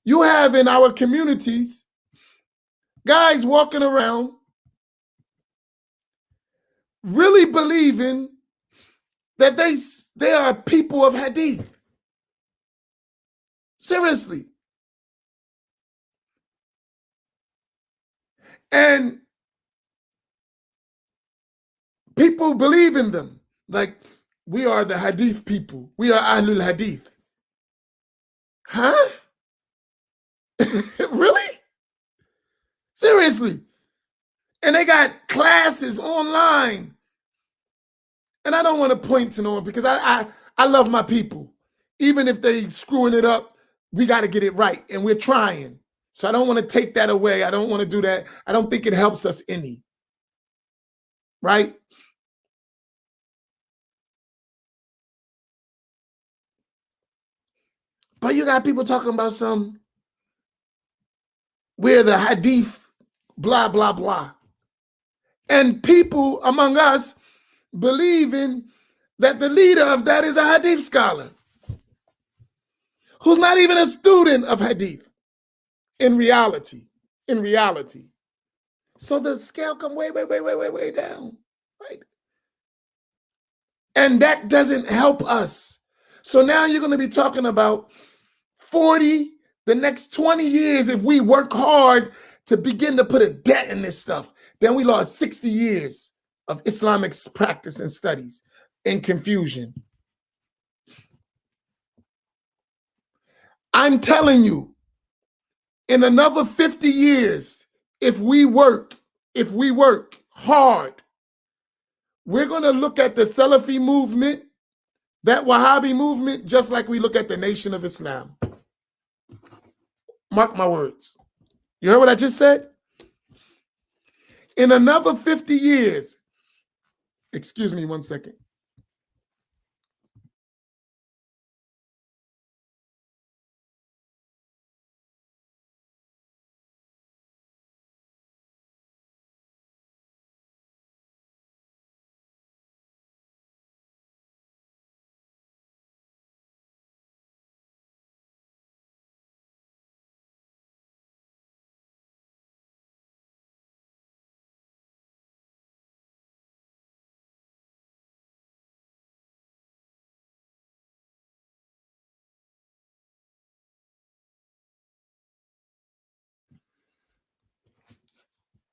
You have in our communities guys walking around really believing that they are people of Hadith. Seriously. And people believe in them. Like, we are the Hadith people. We are Ahlul Hadith. Huh? Really? Seriously. And they got classes online. And I don't want to point to no one because I love my people. Even if they screwing it up, we got to get it right. And we're trying. So I don't want to take that away. I don't want to do that. I don't think it helps us any. Right? But you got people talking about we're the Hadith, blah, blah, blah. And people among us believing that the leader of that is a Hadith scholar who's not even a student of Hadith in reality. So the scale come way down, right? And that doesn't help us. So now you're going to be talking about 40, the next 20 years, if we work hard to begin to put a dent in this stuff, then we lost 60 years of Islamic practice and studies in confusion. I'm telling you, in another 50 years, if we work hard, we're going to look at the Selfie movement, that Wahhabi movement, just like we look at the Nation of Islam. Mark my words. You heard what I just said? In another 50 years, excuse me 1 second.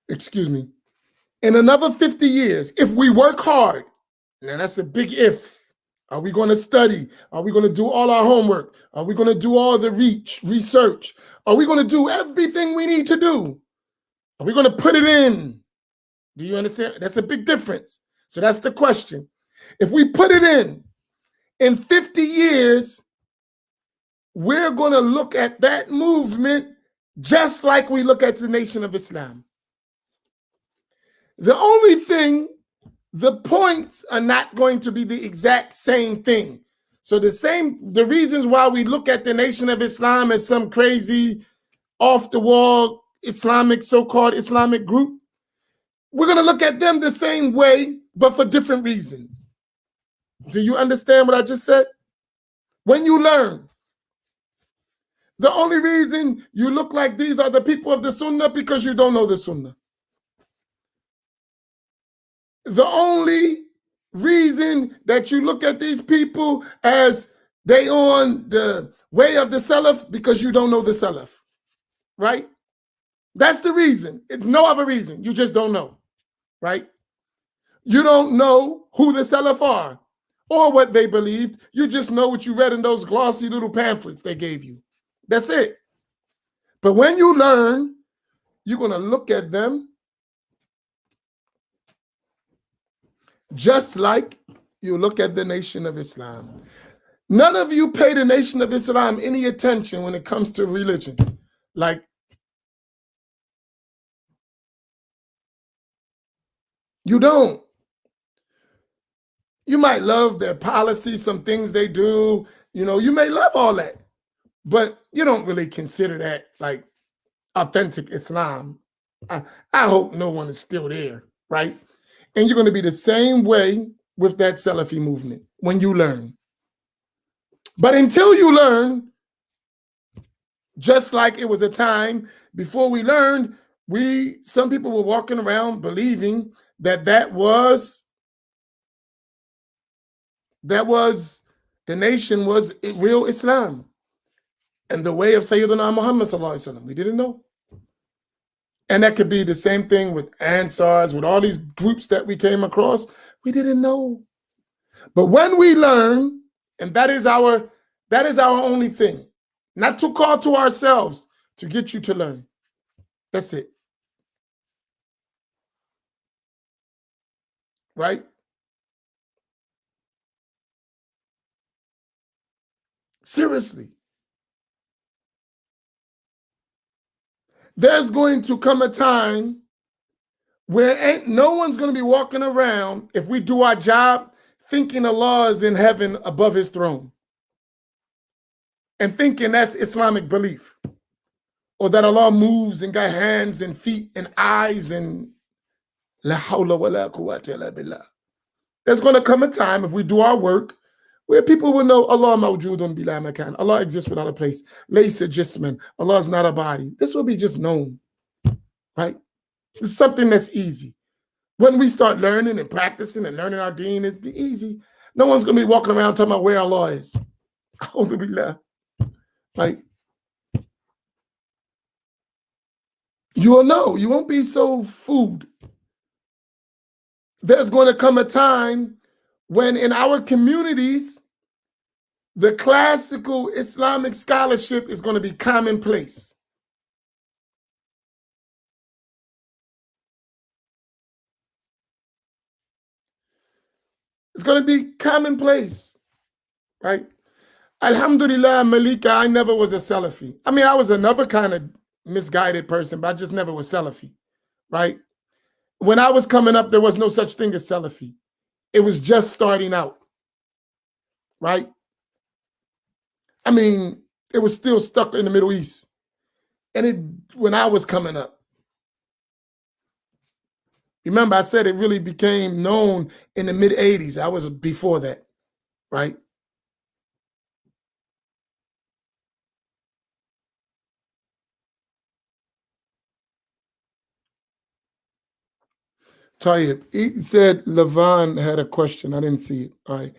Excuse me. In another 50 years, if we work hard, now that's a big if. Are we going to study? Are we going to do all our homework? Are we going to do all the research? Are we going to do everything we need to do? Are we going to put it in? Do you understand? That's a big difference. So that's the question. If we put it in 50 years, we're going to look at that movement just like we look at the Nation of Islam. The only thing, the points are not going to be the exact same thing. So the reasons why we look at the Nation of Islam as some crazy, off-the-wall Islamic, so-called Islamic group, we're going to look at them the same way, but for different reasons. Do you understand what I just said? When you learn The only reason you look like these are the people of the Sunnah because you don't know the Sunnah. The only reason that you look at these people as they on the way of the Salaf because you don't know the Salaf, right? That's the reason. It's no other reason. You just don't know, right? You don't know who the Salaf are or what they believed. You just know what you read in those glossy little pamphlets they gave you. That's it. But when you learn, you're going to look at them just like you look at the Nation of Islam. None of you pay the Nation of Islam any attention when it comes to religion. Like, you don't. You might love their policies, some things they do. You know, you may love all that, but you don't really consider that like authentic Islam. I hope no one is still there, right? And you're going to be the same way with that Salafi movement when you learn. But until you learn, just like it was a time before we learned, some people were walking around believing that was the nation was real Islam and the way of Sayyidina Muhammad sallallahu alaihi wasallam. We didn't know. And that could be the same thing with Ansars, with all these groups that we came across. We didn't know. But when we learn, and that is our only thing, not to call to ourselves to get you to learn. That's it. Right? Seriously. There's going to come a time where no one's going to be walking around, if we do our job, thinking Allah is in heaven above his throne and thinking that's Islamic belief, or that Allah moves and got hands and feet and eyes and la hawla wa la quwwata illa billah. There's going to come a time, if we do our work, where people will know Allah mawjoodun bila makan. Allah exists without a place. Laysa jisman. Allah is not a body. This will be just known, right? It's something that's easy. When we start learning and practicing and learning our deen, it'll be easy. No one's going to be walking around talking about where Allah is. Right? You will know. You won't be so fooled. There's going to come a time when in our communities, the classical Islamic scholarship is going to be commonplace. It's going to be commonplace, right? Alhamdulillah, Malika, I never was a Salafi. I mean, I was another kind of misguided person, but I just never was Salafi, right? When I was coming up, there was no such thing as Salafi. It was just starting out, right? I mean, it was still stuck in the Middle East. And when I was coming up, remember I said it really became known in the mid-'80s. I was before that, right? Tayyip, he said Levon had a question. I didn't see it. All right.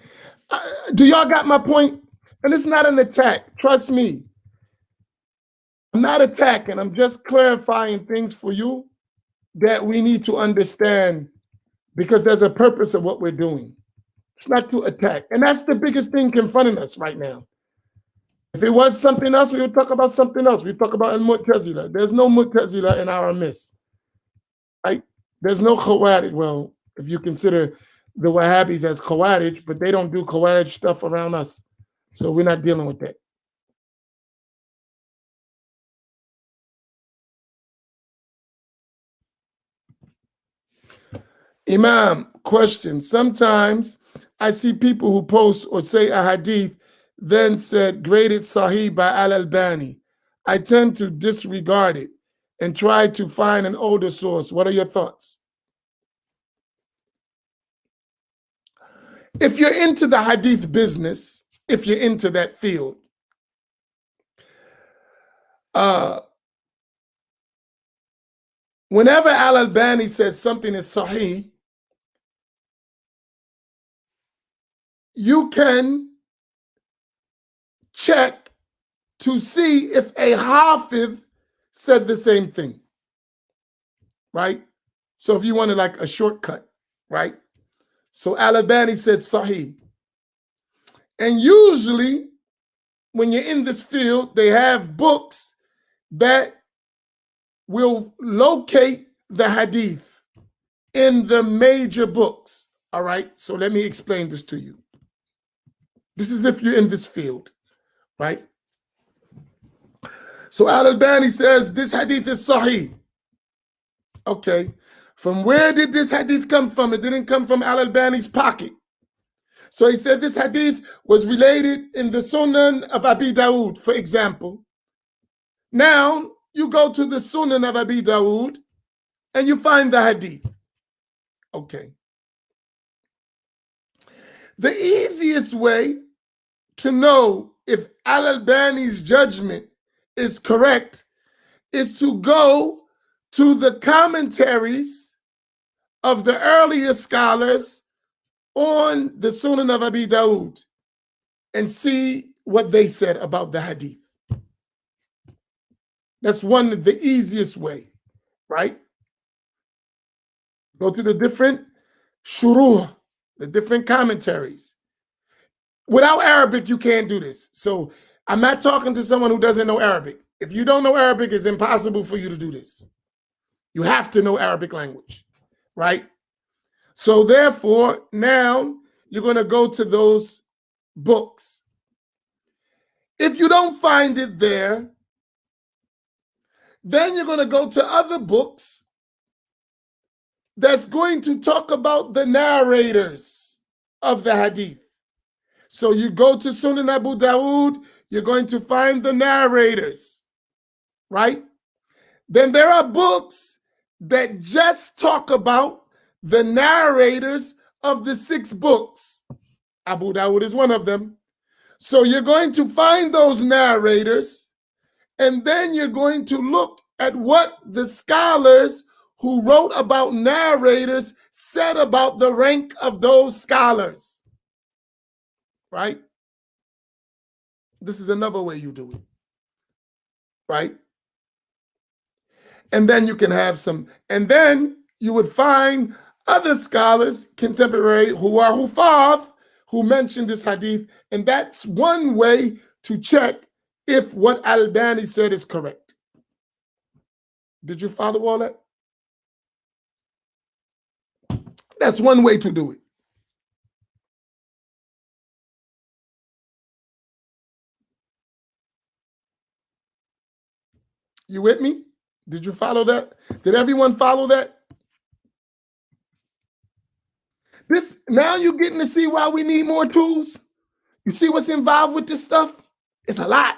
Do y'all got my point? And it's not an attack. Trust me. I'm not attacking. I'm just clarifying things for you that we need to understand, because there's a purpose of what we're doing. It's not to attack. And that's the biggest thing confronting us right now. If it was something else, we would talk about something else. We talk about Al-Mu'tazila. There's no Mu'tazila in our midst, right? There's no Khawarij. Well, if you consider the Wahhabis as Khawarij, but they don't do Khawarij stuff around us. So we're not dealing with that. Imam, question. Sometimes I see people who post or say a hadith, then said graded Sahih by Al-Albani. I tend to disregard it and try to find an older source. What are your thoughts? If you're into the hadith business, if you're into that field, Whenever Al-Albani says something is sahih, you can check to see if a hafiz said the same thing, right? So if you wanted like a shortcut, right? So Al-Albani said sahih. And usually when you're in this field, they have books that will locate the hadith in the major books, all right? So let me explain this to you. This is if you're in this field, right? So Al-Albani says this hadith is sahih. Okay, from where did this hadith come from? It didn't come from Al-Albani's pocket. So he said this hadith was related in the Sunan of Abi Dawood, for example. Now, you go to the Sunan of Abi Dawood and you find the hadith. Okay. The easiest way to know if Al-Albani's judgment is correct is to go to the commentaries of the earlier scholars on the Sunan of Abi Dawood and see what they said about the hadith. That's one of the easiest way, right? Go to the different shuruh, the different commentaries. Without Arabic, you can't do this. So I'm not talking to someone who doesn't know Arabic. If you don't know Arabic, it's impossible for you to do this. You have to know Arabic language, right? So therefore, now you're going to go to those books. If you don't find it there, then you're going to go to other books that's going to talk about the narrators of the hadith. So you go to Sunan Abu Dawood, you're going to find the narrators, right? Then there are books that just talk about the narrators of the 6 books. Abu Dawood is one of them. So you're going to find those narrators, and then you're going to look at what the scholars who wrote about narrators said about the rank of those scholars, right? This is another way you do it, right? And then you can have some, and then you would find other scholars, contemporary, who are Hufaz, who mentioned this hadith, and that's one way to check if what Al-Albani said is correct. Did you follow all that? That's one way to do it. You with me? Did you follow that? Did everyone follow that? This, now you're getting to see why we need more tools. You see what's involved with this stuff? It's a lot.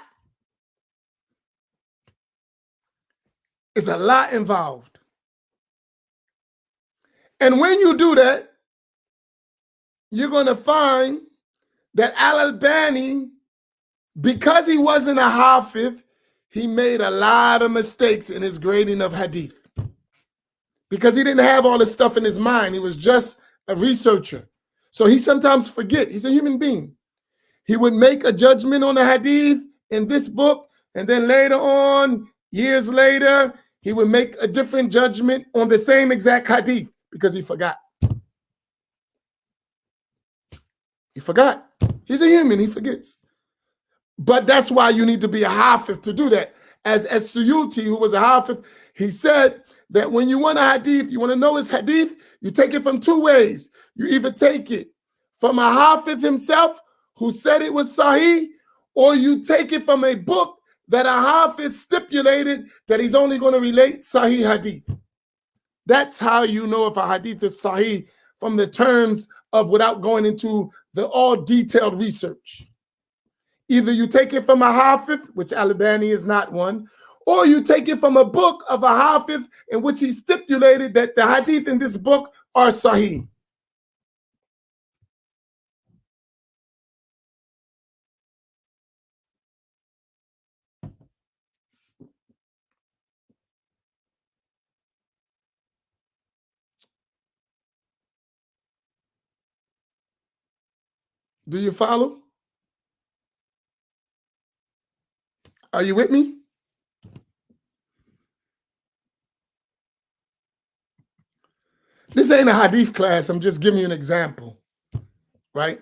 It's a lot involved. And when you do that, you're going to find that Al-Albani, because he wasn't a hafiz, he made a lot of mistakes in his grading of hadith. Because he didn't have all this stuff in his mind. He was just a researcher. So he sometimes forget. He's a human being. He would make a judgment on a hadith in this book, and then later on, years later, he would make a different judgment on the same exact hadith because he forgot. He forgot. He's a human, he forgets. But that's why you need to be a hafiz to do that. As Suyuti, who was a hafiz, he said that when you want a hadith, you want to know his hadith, you take it from 2 ways. You either take it from a hafiz himself, who said it was sahih, or you take it from a book that a hafiz stipulated that he's only going to relate sahih hadith. That's how you know if a hadith is sahih, from the terms of, without going into the all detailed research. Either you take it from a hafiz, which Al-Albani is not one, or you take it from a book of a hafiz in which he stipulated that the hadith in this book are sahih. Do you follow? Are you with me? This ain't a hadith class. I'm just giving you an example, right?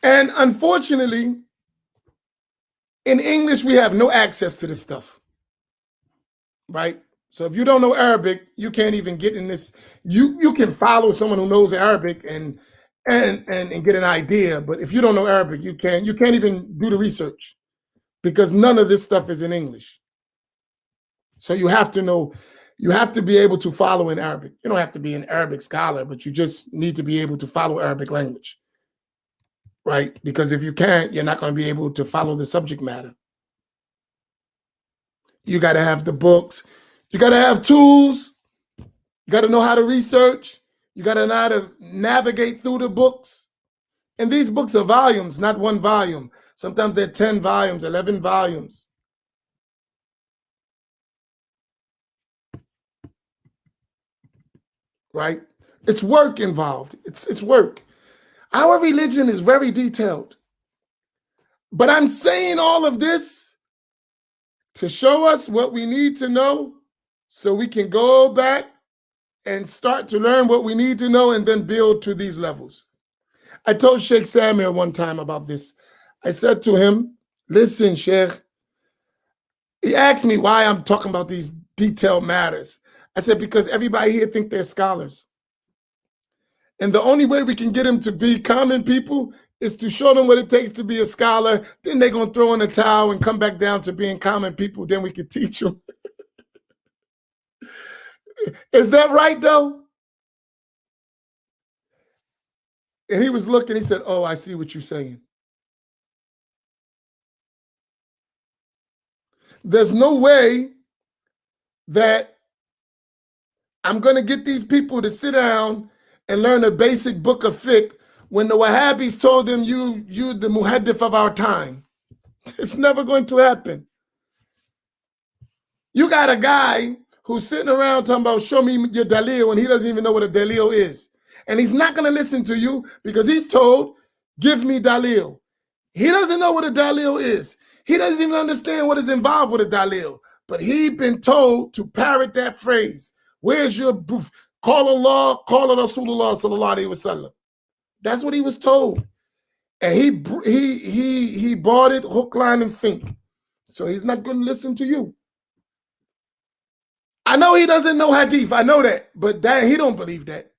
And unfortunately, in English, we have no access to this stuff, right? So if you don't know Arabic, you can't even get in this. You can follow someone who knows Arabic and get an idea, but if you don't know Arabic, you can't even do the research because none of this stuff is in English. So you have to know, you have to be able to follow in Arabic. You don't have to be an Arabic scholar, but you just need to be able to follow Arabic language, right? Because if you can't, you're not going to be able to follow the subject matter. You got to have the books. You got to have tools. You got to know how to research. You got to know how to navigate through the books. And these books are volumes, not one volume. Sometimes they're 10 volumes, 11 volumes. Right? It's work involved. It's work. Our religion is very detailed. But I'm saying all of this to show us what we need to know so we can go back and start to learn what we need to know and then build to these levels. I told Sheikh Samir one time about this. I said to him, listen, Sheikh, he asked me why I'm talking about these detailed matters. I said, because everybody here think they're scholars. And the only way we can get them to be common people is to show them what it takes to be a scholar. Then they're going to throw in a towel and come back down to being common people. Then we can teach them. Is that right, though? And he was looking, he said, oh, I see what you're saying. There's no way that I'm going to get these people to sit down and learn a basic book of fiqh when the Wahhabis told them you're the muhaddith of our time. It's never going to happen. You got a guy who's sitting around talking about show me your dalil when he doesn't even know what a dalil is. And he's not going to listen to you because he's told, give me dalil. He doesn't know what a dalil is. He doesn't even understand what is involved with a dalil. But he's been told to parrot that phrase. Where's your proof? Call Allah, call Rasulullah sallallahu alaihi wasallam. That's what he was told. And he bought it hook, line, and sink. So he's not going to listen to you. I know he doesn't know hadith. I know that. But that he don't believe that.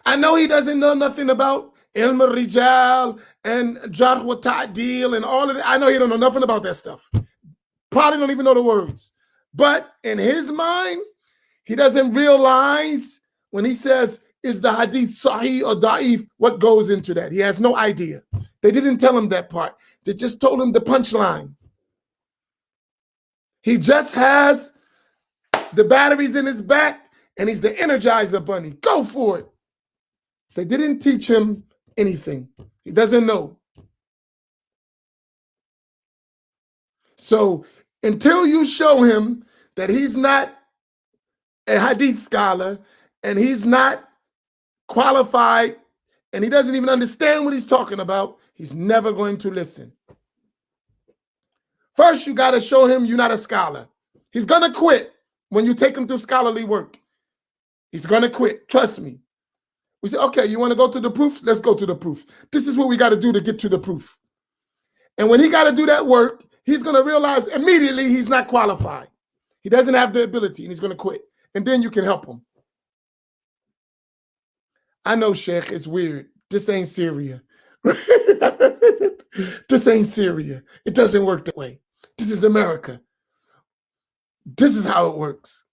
I know he doesn't know nothing about ilm al-rijal and jarh wa ta'dil and all of that. I know he don't know nothing about that stuff. Probably don't even know the words. But in his mind, he doesn't realize when he says, is the hadith sahih or da'if, what goes into that? He has no idea. They didn't tell him that part. They just told him the punchline. He just has the batteries in his back and he's the Energizer bunny. Go for it. They didn't teach him anything. He doesn't know. So until you show him that he's not a hadith scholar and he's not qualified and he doesn't even understand what he's talking about, he's never going to listen. First, you got to show him you're not a scholar. He's going to quit when you take him through scholarly work. He's going to quit. Trust me. We say, okay, you want to go to the proof? Let's go to the proof. This is what we got to do to get to the proof. And when he got to do that work, he's going to realize immediately he's not qualified. He doesn't have the ability and he's going to quit. And then you can help him. I know, Sheikh, it's weird. This ain't Syria. This ain't Syria. It doesn't work that way. This is America. This is how it works.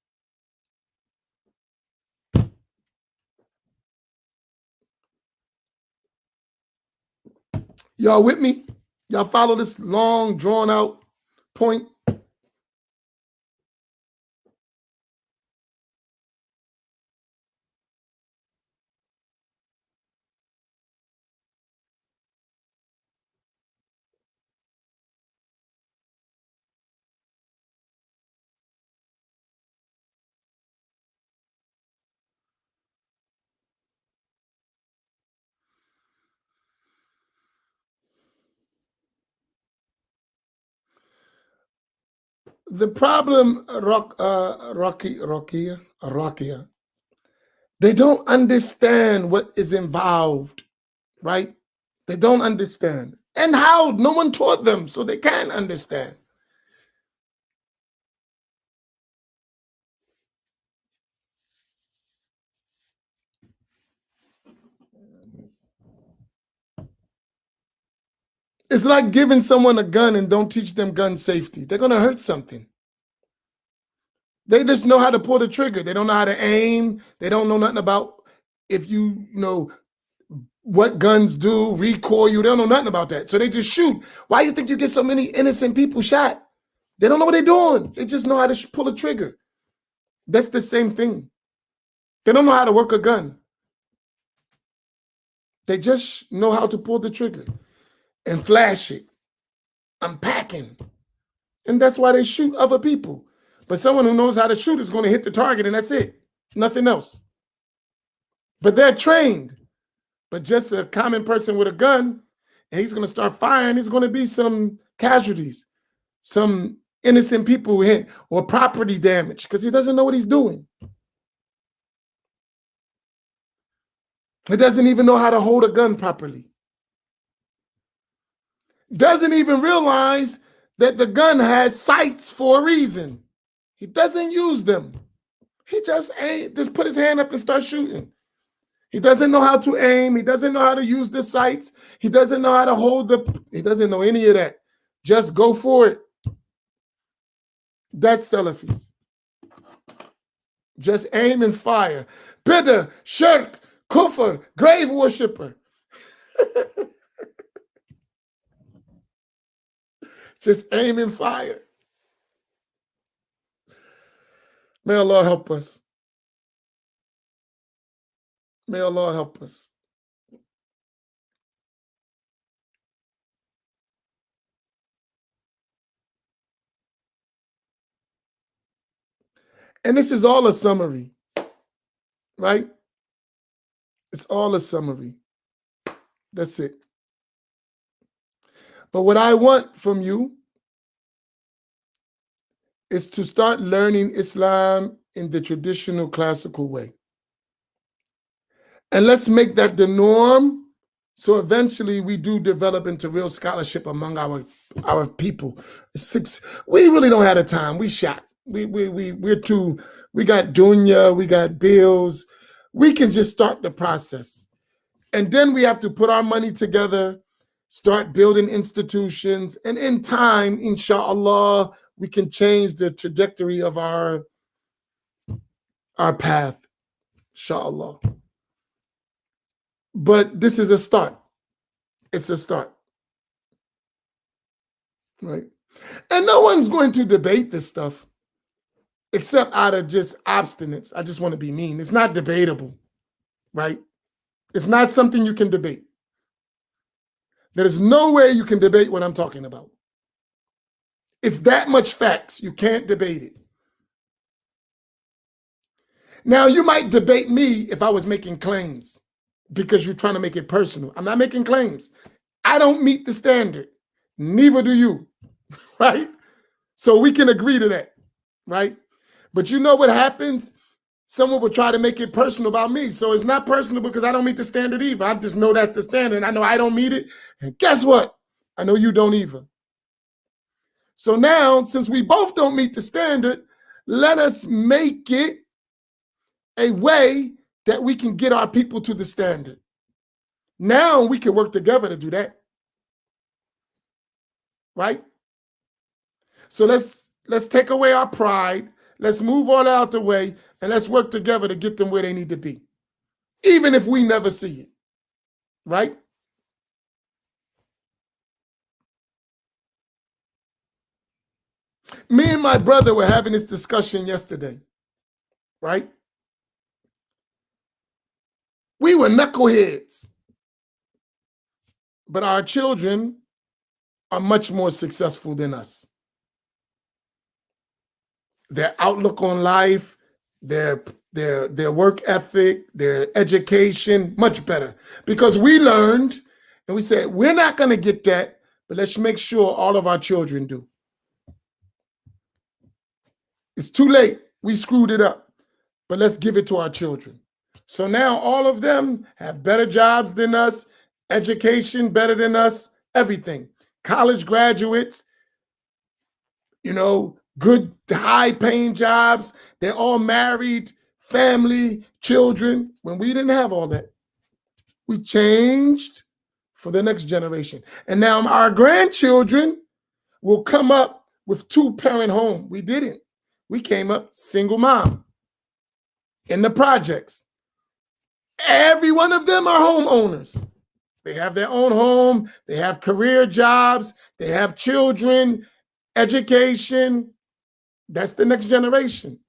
Y'all with me? Y'all follow this long, drawn out point? The problem, Rakia, they don't understand what is involved, right? They don't understand. And how? No one taught them, so they can't understand. It's like giving someone a gun and don't teach them gun safety. They're going to hurt something. They just know how to pull the trigger. They don't know how to aim. They don't know nothing about if you know what guns do, recoil. They don't know nothing about that. So they just shoot. Why do you think you get so many innocent people shot? They don't know what they're doing. They just know how to pull a trigger. That's the same thing. They don't know how to work a gun. They just know how to pull the trigger and flash it. I'm packing. And that's why they shoot other people. But someone who knows how to shoot is going to hit the target and that's it. Nothing else. But they're trained. But just a common person with a gun, and he's going to start firing, there's going to be some casualties, some innocent people hit, or property damage because he doesn't know what he's doing. He doesn't even know how to hold a gun properly. Doesn't even realize that the gun has sights for a reason. He doesn't use them. He just put his hand up and start shooting. He doesn't know how to aim. He doesn't know how to use the sights. He doesn't know how to hold he doesn't know any of that. Just go for it. That's Selfies. Just aim and fire. Bid'ah, shirk, kufr, grave worshiper. Just aim and fire. May Allah help us. May Allah help us. And this is all a summary, right? It's all a summary. That's it. But what I want from you is to start learning Islam in the traditional classical way. And let's make that the norm so eventually we do develop into real scholarship among our people. We really don't have the time. We shot. We got dunya, we got bills. We can just start the process. And then we have to put our money together, start building institutions, and in time, inshallah, we can change the trajectory of our path, inshallah. But this is a start. It's a start, right? And no one's going to debate this stuff except out of just obstinance. I just want to be mean. It's not debatable, right? It's not something you can debate. There's no way you can debate what I'm talking about. It's that much facts. You can't debate it. Now, you might debate me if I was making claims because you're trying to make it personal. I'm not making claims. I don't meet the standard. Neither do you, right? So we can agree to that, right? But you know what happens? Someone will try to make it personal about me. So it's not personal because I don't meet the standard either. I just know that's the standard. And I know I don't meet it. And guess what? I know you don't either. So now, since we both don't meet the standard, let us make it a way that we can get our people to the standard. Now we can work together to do that. Right? So let's take away our pride. Let's move all out the way and let's work together to get them where they need to be. Even if we never see it. Right? Me and my brother were having this discussion yesterday. Right? We were knuckleheads. But our children are much more successful than us. Their outlook on life, their work ethic, their education, much better. Because we learned and we said, we're not going to get that, but let's make sure all of our children do. It's too late. We screwed it up. But let's give it to our children. So now all of them have better jobs than us, education better than us, everything. College graduates, good high-paying jobs. They're all married, family, children. When we didn't have all that, we changed for the next generation. And now our grandchildren will come up with two-parent home. We didn't. We came up single mom in the projects. Every one of them are homeowners. They have their own home. They have career jobs. They have children, education. That's the next generation.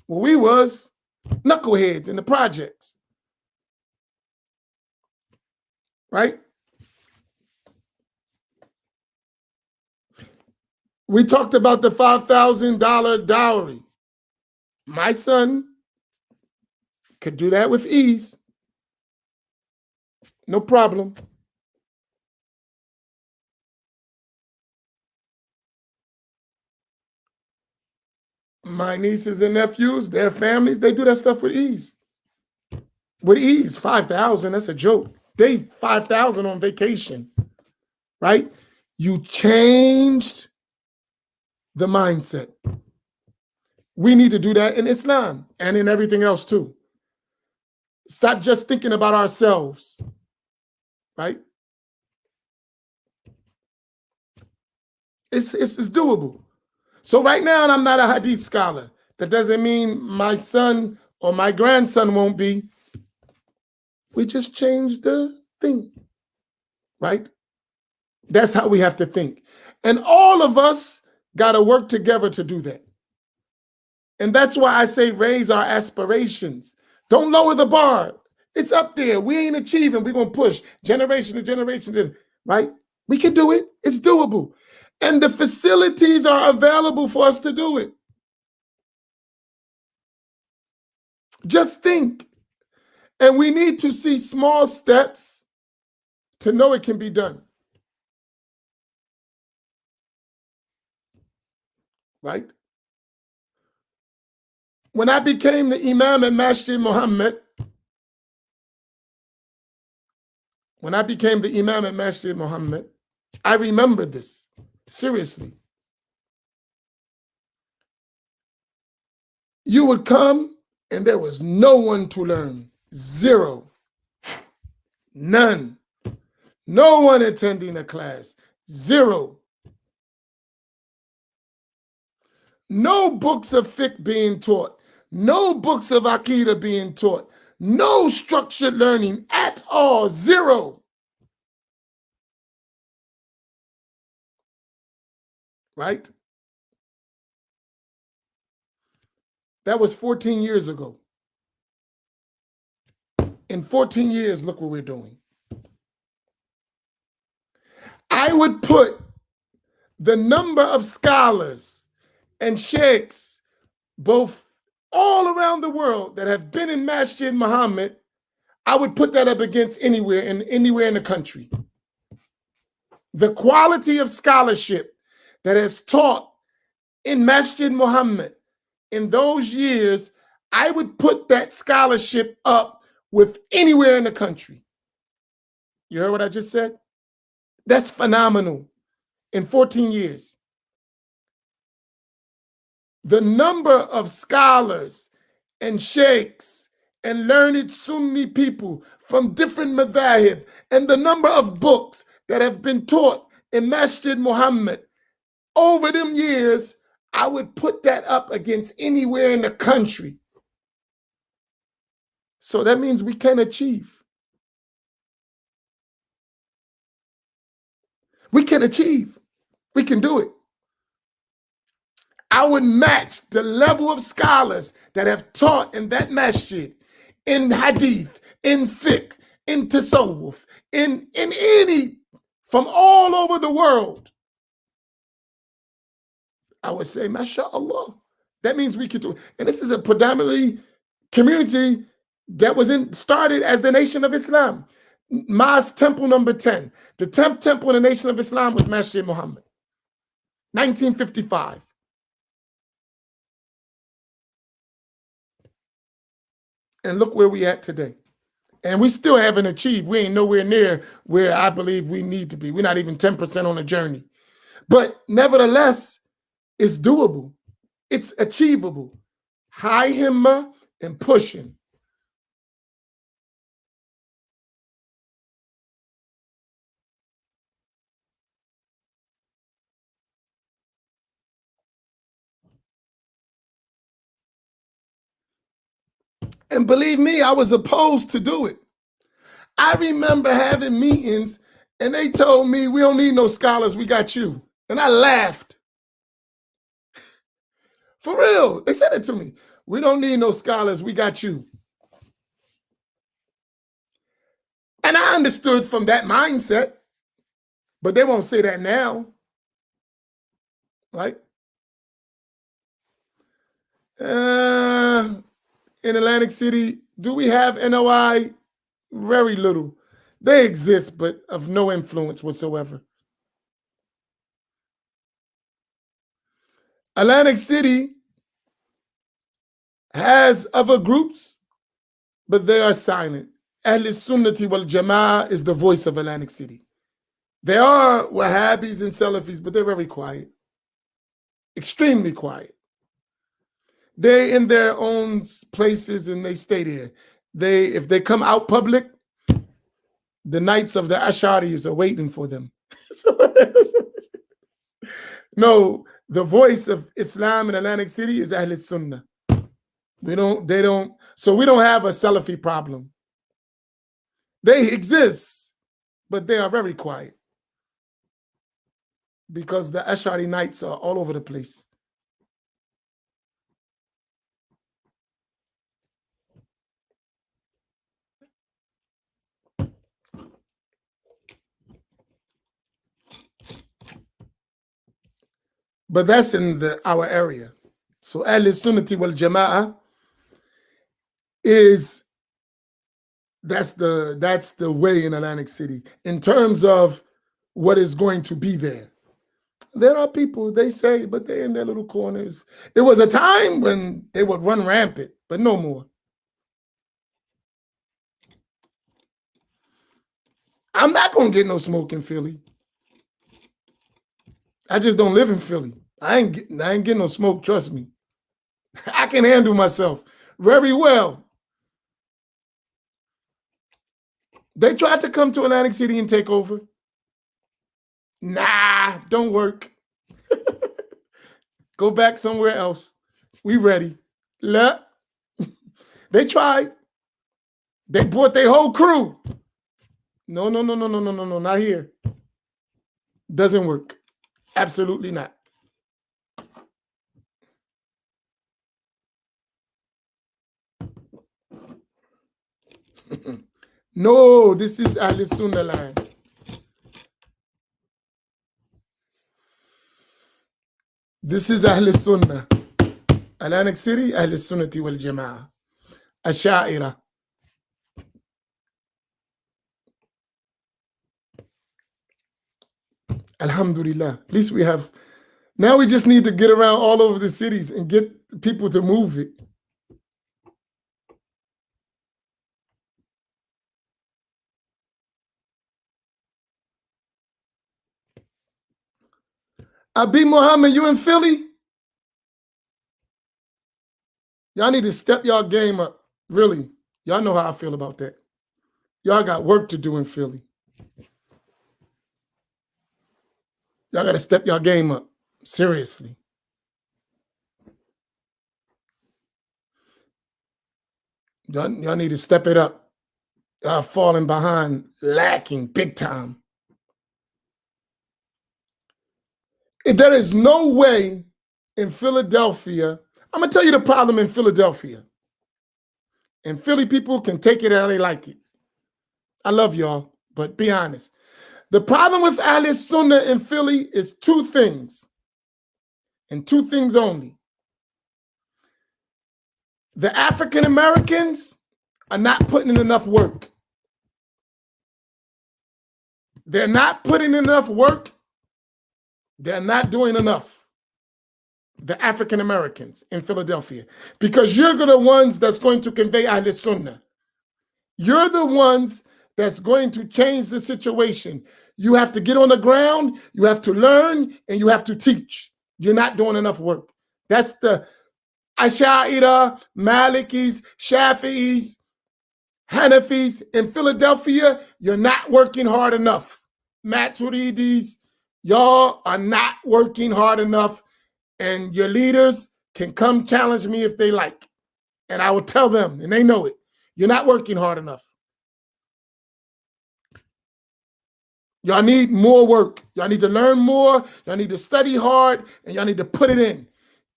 Well, we was knuckleheads in the projects, right? We talked about the $5,000 dowry. My son could do that with ease. No problem. My nieces and nephews, their families, they do that stuff with ease. With ease, 5,000, that's a joke. They 5,000 on vacation, right? You changed the mindset. We need to do that in Islam and in everything else too. Stop just thinking about ourselves, right? It's doable. So right now, I'm not a Hadith scholar. That doesn't mean my son or my grandson won't be. We just changed the thing, right? That's how we have to think. And all of us got to work together to do that. And that's why I say raise our aspirations. Don't lower the bar. It's up there. We ain't achieving. We're going to push generation to generation, right? We can do it. It's doable. And the facilities are available for us to do it. Just think. And we need to see small steps to know it can be done. Right? When I became the Imam at MasjidMuhammadAC, I remember this, seriously. You would come and there was no one to learn. Zero. None. No one attending a class. Zero. No books of fiqh being taught. No books of Aqidah being taught. No structured learning at all. Zero. Right? That was 14 years ago. In 14 years, look what we're doing. I would put the number of scholars and sheikhs, both all around the world that have been in Masjid Muhammad, I would put that up against anywhere in the country. The quality of scholarship that has taught in Masjid Muhammad in those years, I would put that scholarship up with anywhere in the country. You heard what I just said? That's phenomenal. In 14 years. The number of scholars and sheikhs and learned Sunni people from different madhahib and the number of books that have been taught in Masjid Muhammad over them years, I would put that up against anywhere in the country. So that means we can achieve. We can achieve. We can do it. I would match the level of scholars that have taught in that masjid, in hadith, in fiqh, in tasawwuf, in any, from all over the world. I would say, mashallah. That means we could do it. And this is a predominantly community that was started as the Nation of Islam. Mosque Temple number 10. The 10th temple in the Nation of Islam was Masjid Muhammad. 1955. And look where we at today. And we still haven't achieved. We ain't nowhere near where I believe we need to be. We're not even 10% on the journey. But nevertheless, it's doable. It's achievable. High himmah and pushing. And believe me, I was opposed to do it. I remember having meetings and they told me, we don't need no scholars, we got you. And I laughed. For real, they said it to me. We don't need no scholars, we got you. And I understood from that mindset, but they won't say that now, right? In Atlantic City, do we have NOI? Very little. They exist, but of no influence whatsoever. Atlantic City has other groups, but they are silent. Ahl Sunnati wal Jama'ah is the voice of Atlantic City. There are Wahhabis and Selfies, but they're very quiet. Extremely quiet. They're in their own places and they stay there. If they come out public, the Knights of the Asharis are waiting for them. No, the voice of Islam in Atlantic City is Ahl Sunnah. So we don't have a Salafi problem. They exist, but they are very quiet because the Ashari Knights are all over the place. But that's in our area. So Ahl Sunnati wal Jama'ah that's the way in Atlantic City in terms of what is going to be there. There are people, they say, but they're in their little corners. It was a time when they would run rampant, but no more. I'm not going to get no smoke in Philly. I just don't live in Philly. I ain't getting no smoke, trust me. I can handle myself very well. They tried to come to Atlantic City and take over. Nah, don't work. Go back somewhere else. We ready. They tried. They brought their whole crew. No, not here. Doesn't work. Absolutely not. No, this is Ahl Sunnah land. This is Ahl Sunnah. Atlantic City, Ahl Sunnati wal Jama'ah. Asha'ira. Alhamdulillah. At least we have. Now we just need to get around all over the cities and get people to move it. Amin Muhammad, you in Philly? Y'all need to step y'all game up. Really. Y'all know how I feel about that. Y'all got work to do in Philly. Y'all got to step y'all game up. Seriously. Y'all need to step it up. Y'all falling behind, lacking big time. There is no way in Philadelphia. I'm going to tell you the problem in Philadelphia. And Philly people can take it how they like it. I love y'all, but be honest. The problem with Ahl Sunnah in Philly is two things, and two things only. The African Americans are not putting in enough work. They're not putting in enough work. They're not doing enough. the African Americans in Philadelphia, because you're the ones that's going to convey Ahl Sunnah. You're the ones that's going to change the situation. You have to get on the ground, you have to learn, and you have to teach. You're not doing enough work. That's the Asha'ira, Malikis, Shafi'is, Hanafis in Philadelphia. You're not working hard enough. Maturidis, y'all are not working hard enough, and your leaders can come challenge me if they like. And I will tell them, and they know it. You're not working hard enough. Y'all need more work. Y'all need to learn more. Y'all need to study hard, and y'all need to put it in.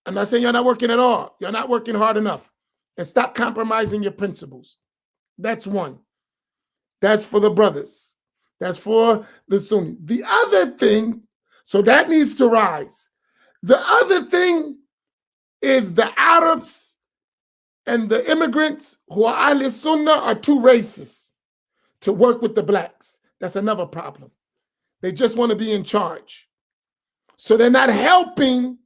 I'm not saying you're not working at all. You're not working hard enough. And stop compromising your principles. That's one. That's for the brothers. That's for the Sunni. The other thing, so that needs to rise. The other thing is the Arabs and the immigrants who are Ahl Sunnah are too racist to work with the blacks. That's another problem. They just want to be in charge. So they're not helping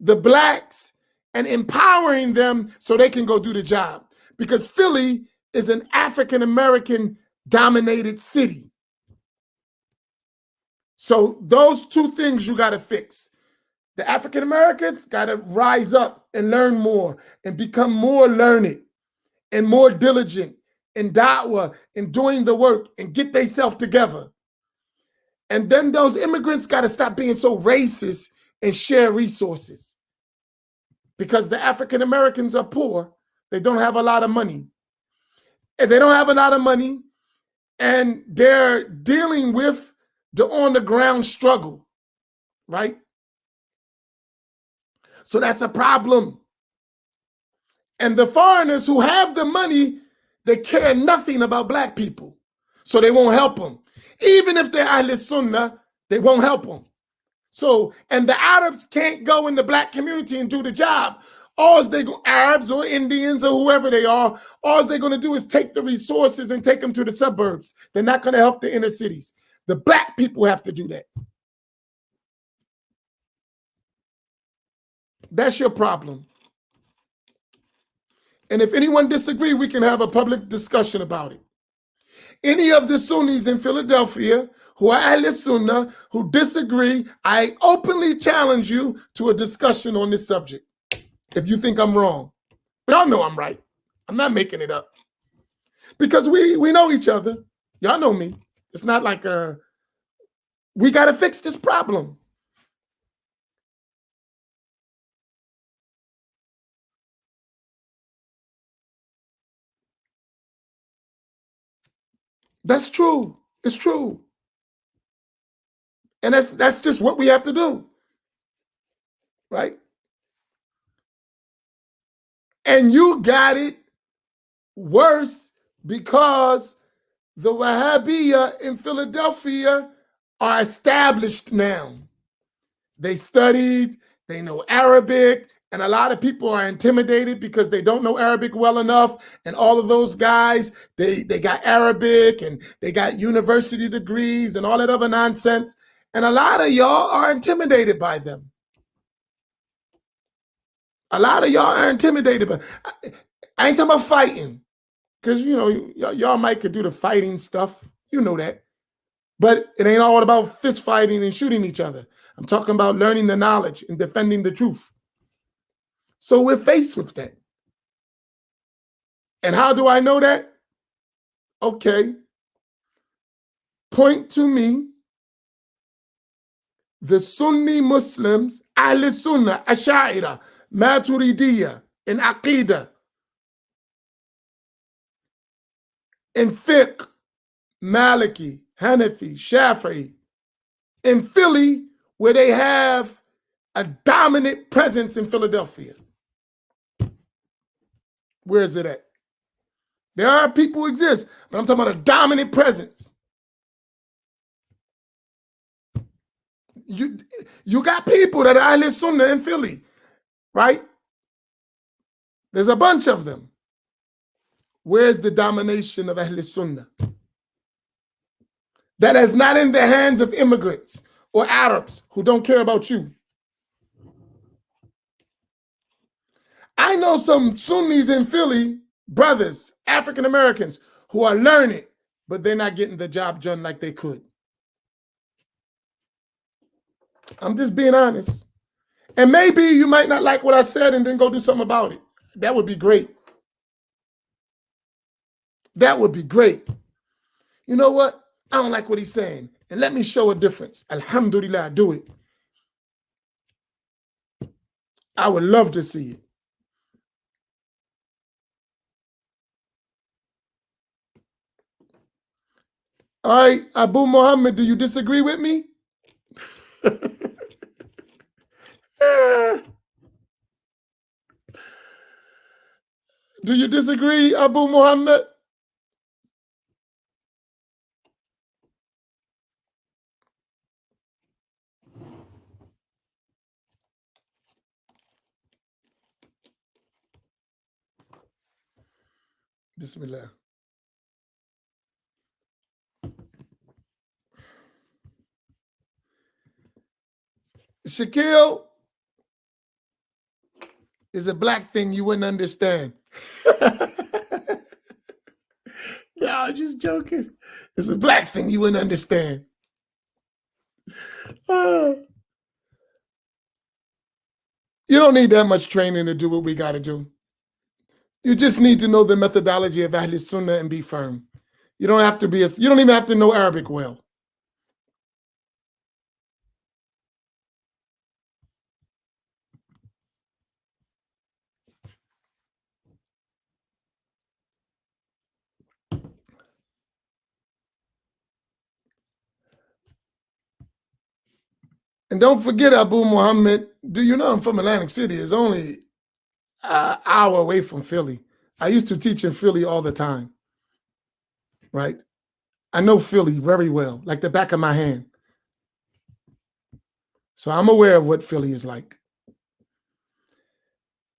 the blacks and empowering them so they can go do the job. Because Philly is an African-American dominated city. So those two things you got to fix. The African-Americans got to rise up and learn more and become more learned and more diligent in da'wah and doing the work and get themselves together. And then those immigrants got to stop being so racist and share resources. Because the African Americans are poor. They don't have a lot of money. And they don't have a lot of money, and they're dealing with the on-the-ground struggle, right? So that's a problem. And the foreigners who have the money, they care nothing about black people. So they won't help them. Even if they're Ahl Sunnah, they won't help them. So, and the Arabs can't go in the black community and do the job. All they go, Arabs or Indians or whoever they are, all they're going to do is take the resources and take them to the suburbs. They're not going to help the inner cities. The black people have to do that. That's your problem. And if anyone disagrees, we can have a public discussion about it. Any of the Sunnis in Philadelphia who are Ahl Sunnah who disagree, I openly challenge you to a discussion on this subject. If you think I'm wrong, but y'all know I'm right. I'm not making it up. Because we know each other. Y'all know me. It's not like we got to fix this problem. That's true. It's true. And that's just what we have to do. Right? And you got it worse because the Wahhabiyya in Philadelphia are established now. They studied, they know Arabic, and a lot of people are intimidated because they don't know Arabic well enough. And all of those guys, they got Arabic and they got university degrees and all that other nonsense. And a lot of y'all are intimidated by them. A lot of y'all are intimidated by. I ain't talking about fighting, because you know y'all might could do the fighting stuff. You know that, but it ain't all about fist fighting and shooting each other. I'm talking about learning the knowledge and defending the truth. So we're faced with that. And how do I know that? Okay. Point to me the Sunni Muslims, Ahl Sunnah, Asha'ira, Maturidiyya, in Aqidah, in Fiqh, Maliki, Hanafi, Shafi'i, in Philly, where they have a dominant presence in Philadelphia. Where is it at? There are people who exist, but I'm talking about a dominant presence. You got people that are Ahl Sunnah in Philly, right? There's a bunch of them. Where's the domination of Ahl Sunnah? That is not in the hands of immigrants or Arabs who don't care about you. I know some Sunnis in Philly, brothers, African Americans, who are learning, but they're not getting the job done like they could. I'm just being honest. And maybe you might not like what I said and then go do something about it. That would be great. That would be great. You know what? I don't like what he's saying. And let me show a difference. Alhamdulillah, do it. I would love to see it. All right, Abu Muhammad, do you disagree with me? Do you disagree, Abu Muhammad? Bismillah. Shaquille is a black thing you wouldn't understand. No, I'm just joking. It's a black thing you wouldn't understand. You don't need that much training to do what we got to do. You just need to know the methodology of Ahl Sunnah and be firm. You don't have to be you don't even have to know Arabic well. And don't forget, Abu Muhammad, do you know I'm from Atlantic City? It's only an hour away from Philly. I used to teach in Philly all the time, right? I know Philly very well, like the back of my hand. So I'm aware of what Philly is like.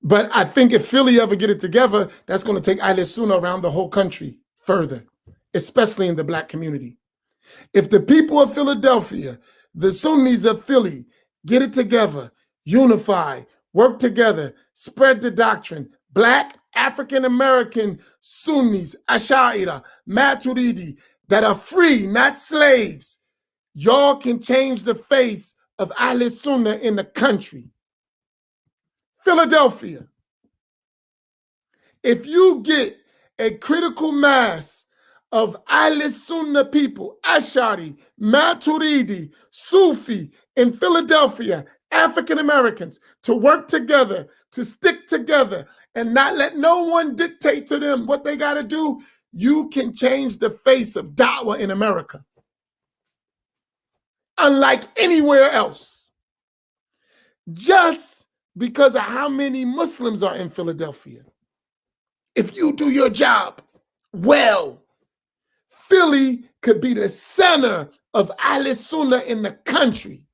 But I think if Philly ever get it together, that's going to take Ahl Sunnah around the whole country further, especially in the black community. If the people of Philadelphia, the Sunnis of Philly, get it together, unify, work together, spread the doctrine, black African-American Sunnis, Asha'ira, Maturidi, that are free, not slaves, y'all can change the face of Ahl Sunnah in the country. Philadelphia. If you get a critical mass of Ahl Sunnah people, Ash'ari, Maturidi, Sufi in Philadelphia, African Americans, to work together, to stick together, and not let no one dictate to them what they got to do, you can change the face of da'wah in America. Unlike anywhere else. Just because of how many Muslims are in Philadelphia. If you do your job well, Philly could be the center of Ahl Sunnah in the country.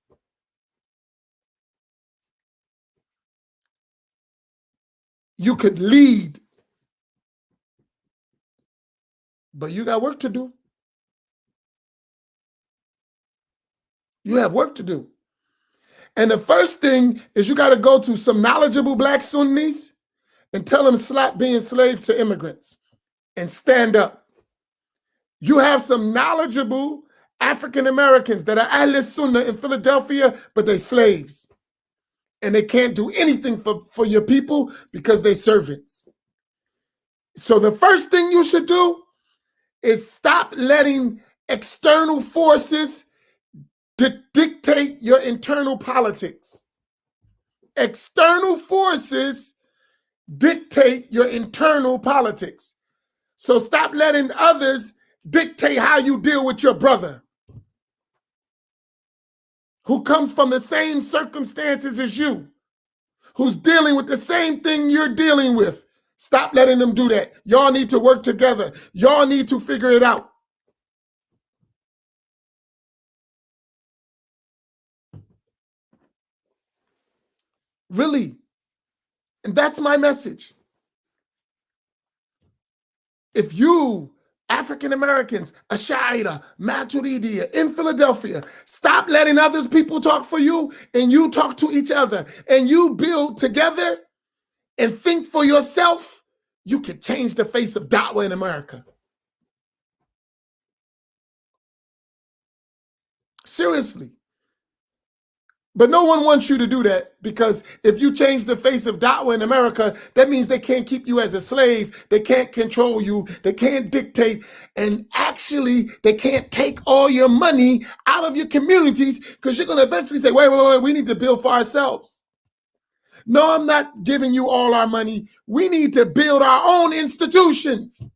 You could lead, but you got work to do. You have work to do. And the first thing is you got to go to some knowledgeable black Sunnis and tell them stop being slaves to immigrants and stand up. You have some knowledgeable African Americans that are Ahl Sunnah in Philadelphia, but they're slaves. And they can't do anything for your people because they're servants. So the first thing you should do is stop letting external forces dictate your internal politics. External forces dictate your internal politics. So stop letting others dictate how you deal with your brother who comes from the same circumstances as you, who's dealing with the same thing you're dealing with. Stop letting them do that. Y'all need to work together. Y'all need to figure it out. Really. And that's my message. If you, African Americans, Ash'ari, Maturidi in Philadelphia, stop letting other people talk for you and you talk to each other and you build together and think for yourself, you could change the face of da'wah in America. Seriously. But no one wants you to do that, because if you change the face of da'wah in America, that means they can't keep you as a slave. They can't control you. They can't dictate. And actually, they can't take all your money out of your communities, because you're going to eventually say, wait, we need to build for ourselves. No, I'm not giving you all our money. We need to build our own institutions.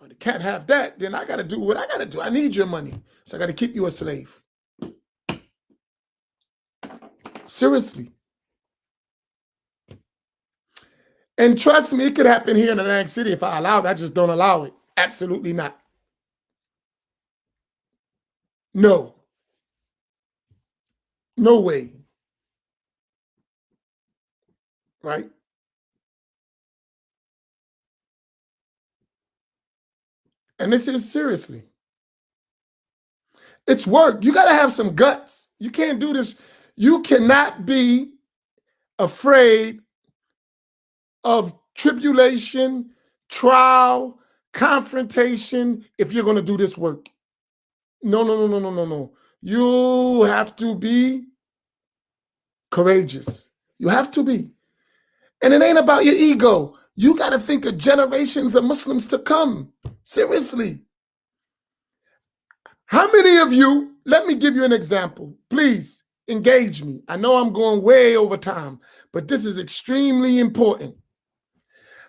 But you can't have that. Then I got to do what I got to do. I need your money. So I got to keep you a slave. Seriously. And trust me, it could happen here in Atlantic City if I allow it. I just don't allow it. Absolutely not. No. No way. Right? And this is seriously. It's work. You got to have some guts. You can't do this. You cannot be afraid of tribulation, trial, confrontation if you're going to do this work. No. You have to be courageous. You have to be. And it ain't about your ego. You got to think of generations of Muslims to come. Seriously. How many of you, let me give you an example. Please engage me. I know I'm going way over time, but this is extremely important.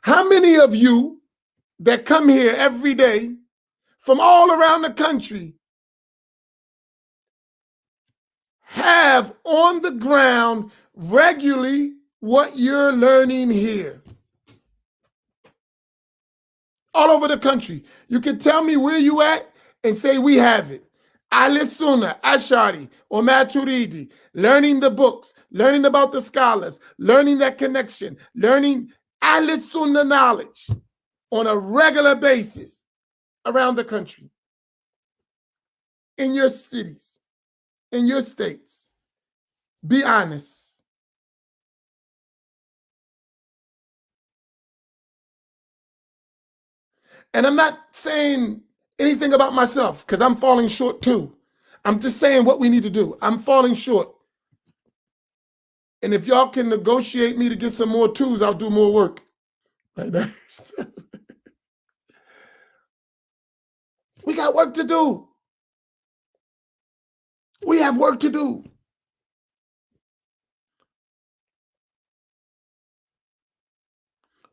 How many of you that come here every day from all around the country have on the ground regularly what you're learning here? All over the country. You can tell me where you at and say we have it. Ahl Sunnah, Ash'ari, or Maturidi, learning the books, learning about the scholars, learning that connection, learning Ahl Sunnah knowledge on a regular basis around the country, in your cities, in your states. Be honest. And I'm not saying anything about myself, because I'm falling short too. I'm just saying what we need to do. I'm falling short. And if y'all can negotiate me to get some more tools, I'll do more work. Like that. We got work to do. We have work to do.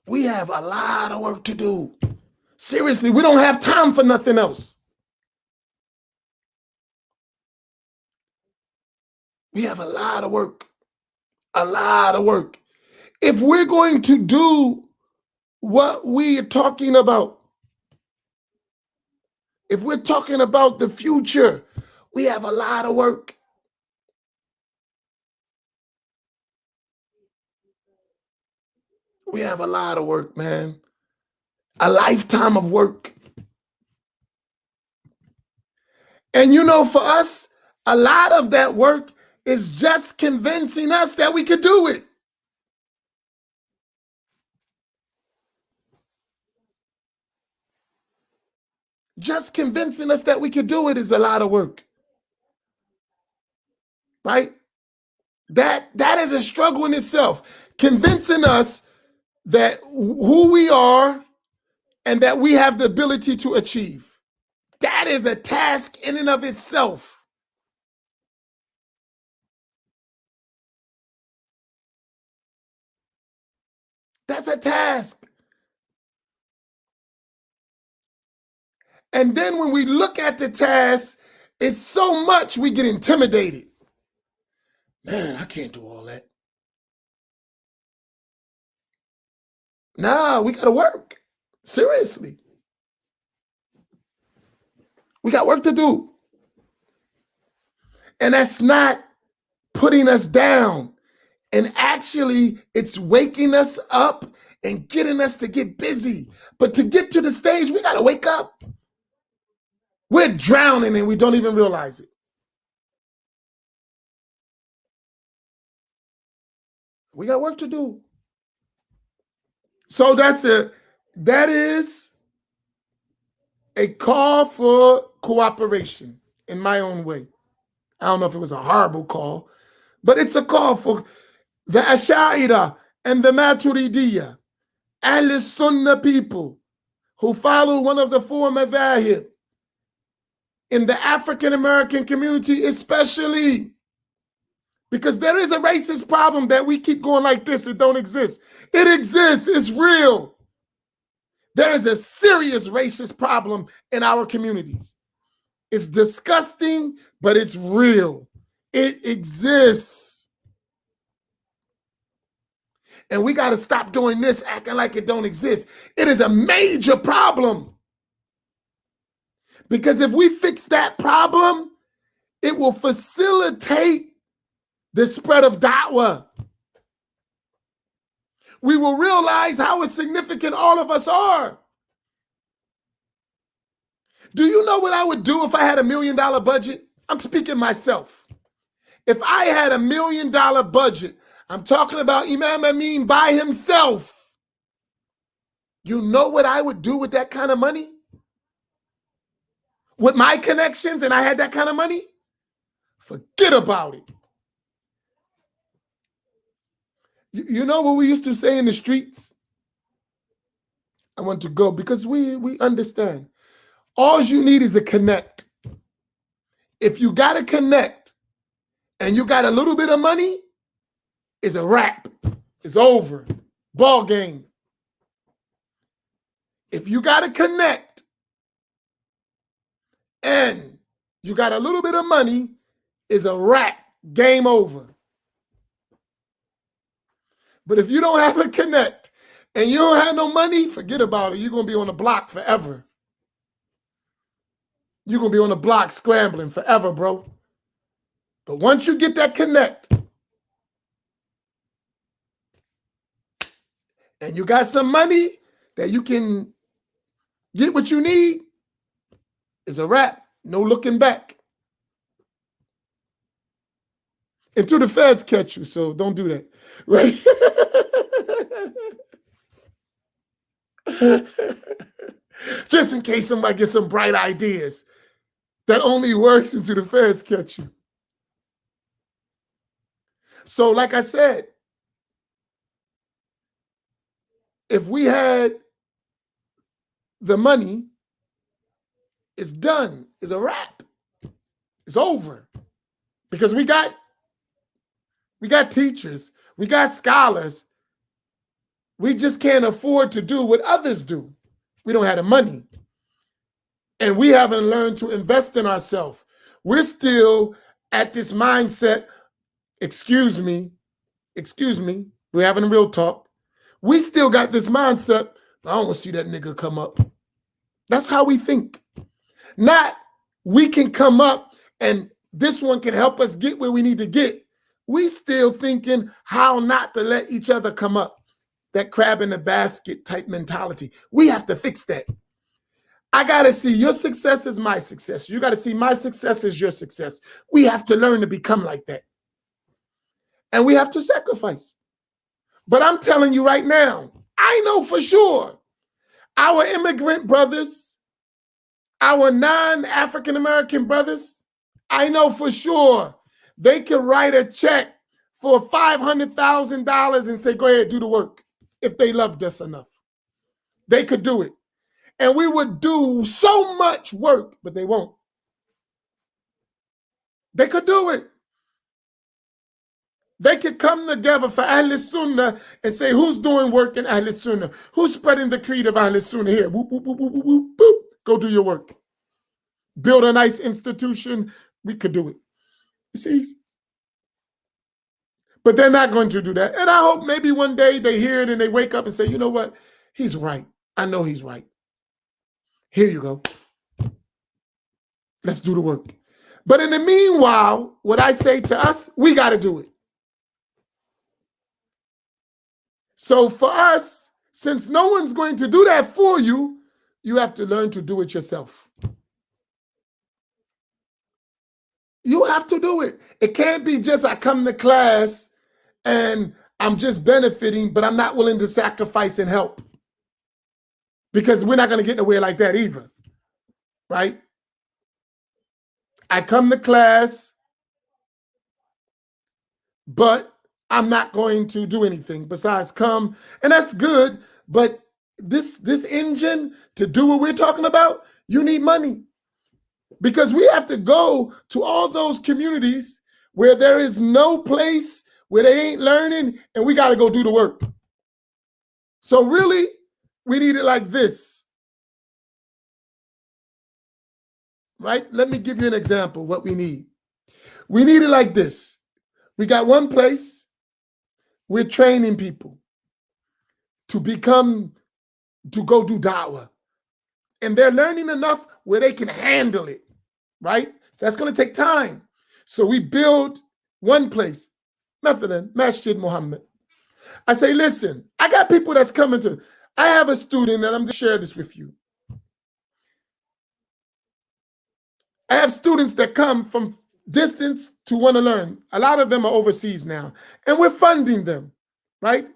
We have a lot of work to do. Seriously, we don't have time for nothing else. We have a lot of work. A lot of work. If we're going to do what we are talking about, if we're talking about the future, we have a lot of work. We have a lot of work, man. A lifetime of work. And you know, for us, a lot of that work is just convincing us that we could do it. Just convincing us that we could do it is a lot of work. Right? That is a struggle in itself. Convincing us that who we are and that we have the ability to achieve. That is a task in and of itself. That's a task. And then when we look at the task, it's so much we get intimidated. Man, I can't do all that. Nah, we got to work. Seriously. We got work to do. And that's not putting us down. And actually, it's waking us up and getting us to get busy. But to get to the stage, we got to wake up. We're drowning and we don't even realize it. We got work to do. So that is a call for cooperation in my own way. I don't know if it was a horrible call, but it's a call for the Ash'ariyah and the Maturidiyah, Ahl Sunnah people who follow one of the four madhahib in the African American community, especially, because there is a racist problem that we keep going like this. It don't exist. It exists. It's real. There is a serious racist problem in our communities. It's disgusting, but it's real. It exists. And we got to stop doing this, acting like it don't exist. It is a major problem. Because if we fix that problem, it will facilitate the spread of da'wah. We will realize how insignificant all of us are. Do you know what I would do if I had $1 million budget? I'm speaking myself. If I had $1 million budget, I'm talking about Imam Amin by himself. You know what I would do with that kind of money? With my connections, and I had that kind of money? Forget about it. You know what we used to say in the streets? I want to go because we understand. All you need is a connect. If you got to connect and you got a little bit of money, it's a wrap. It's over. Ball game. If you got to connect and you got a little bit of money, it's a wrap. Game over. But if you don't have a connect and you don't have no money, forget about it. You're going to be on the block forever. You're going to be on the block scrambling forever, bro. But once you get that connect and you got some money that you can get what you need, it's a wrap. No looking back. Until the feds catch you, so don't do that, right? Just in case somebody gets some bright ideas. That only works until the feds catch you. So like I said, if we had the money, it's done. It's a wrap. It's over. Because we got teachers. We got scholars. We just can't afford to do what others do. We don't have the money. And we haven't learned to invest in ourselves. We're still at this mindset, excuse me, we're having a real talk. We still got this mindset, I don't want to see that nigga come up. That's how we think. Not we can come up and this one can help us get where we need to get. We still thinking how not to let each other come up. That crab in the basket type mentality. We have to fix that. I got to see your success is my success. You got to see my success is your success. We have to learn to become like that. And we have to sacrifice. But I'm telling you right now, I know for sure our immigrant brothers, our non-African American brothers, I know for sure they could write a check for $500,000 and say, go ahead, do the work if they loved us enough. They could do it. And we would do so much work, but they won't. They could do it. They could come together for Ahl Sunnah and say, who's doing work in Ahl Sunnah? Who's spreading the creed of Ahl Sunnah here? Boop, boop, boop, boop, boop, boop, boop. Go do your work. Build a nice institution. We could do it. You see? But they're not going to do that. And I hope maybe one day they hear it and they wake up and say, you know what? He's right. I know he's right. Here you go. Let's do the work. But in the meanwhile, what I say to us, we got to do it. So for us, since no one's going to do that for you, you have to learn to do it yourself. You have to do it. It can't be just I come to class and I'm just benefiting, but I'm not willing to sacrifice and help. Because we're not going to get nowhere like that either, right? I come to class, but I'm not going to do anything besides come, and that's good, but this engine to do what we're talking about, you need money. Because we have to go to all those communities where there is no place where they ain't learning, and we got to go do the work. So really, we need it like this, right? Let me give you an example of what we need. We need it like this. We got one place, we're training people to go do da'wah. And they're learning enough where they can handle it, right? So that's going to take time. So we build one place, MasjidMuhammadAC. I say, listen, I got people that's coming to, I have a student, and I'm going to share this with you. I have students that come from distance to want to learn. A lot of them are overseas now, and we're funding them, right?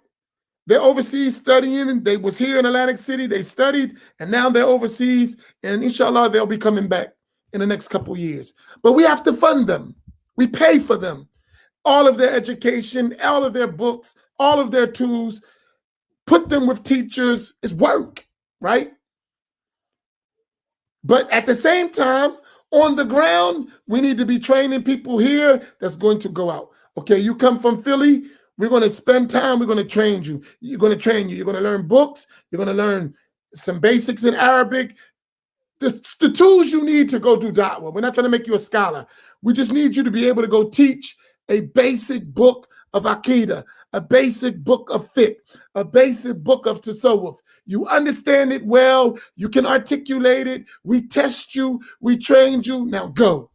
They're overseas studying. They was here in Atlantic City. They studied, and now they're overseas. And inshallah, they'll be coming back in the next couple of years. But we have to fund them. We pay for them. All of their education, all of their books, all of their tools, put them with teachers. It's work, right? But at the same time, on the ground, we need to be training people here that's going to go out. Okay, you come from Philly, we're going to spend time, we're going to train you. You're going to train you. You're going to learn books. You're going to learn some basics in Arabic. The tools you need to go do da'wah. We're not trying to make you a scholar. We just need you to be able to go teach a basic book of Aqidah, a basic book of fiqh, a basic book of tasawwuf. You understand it well. You can articulate it. We test you. We trained you. Now go.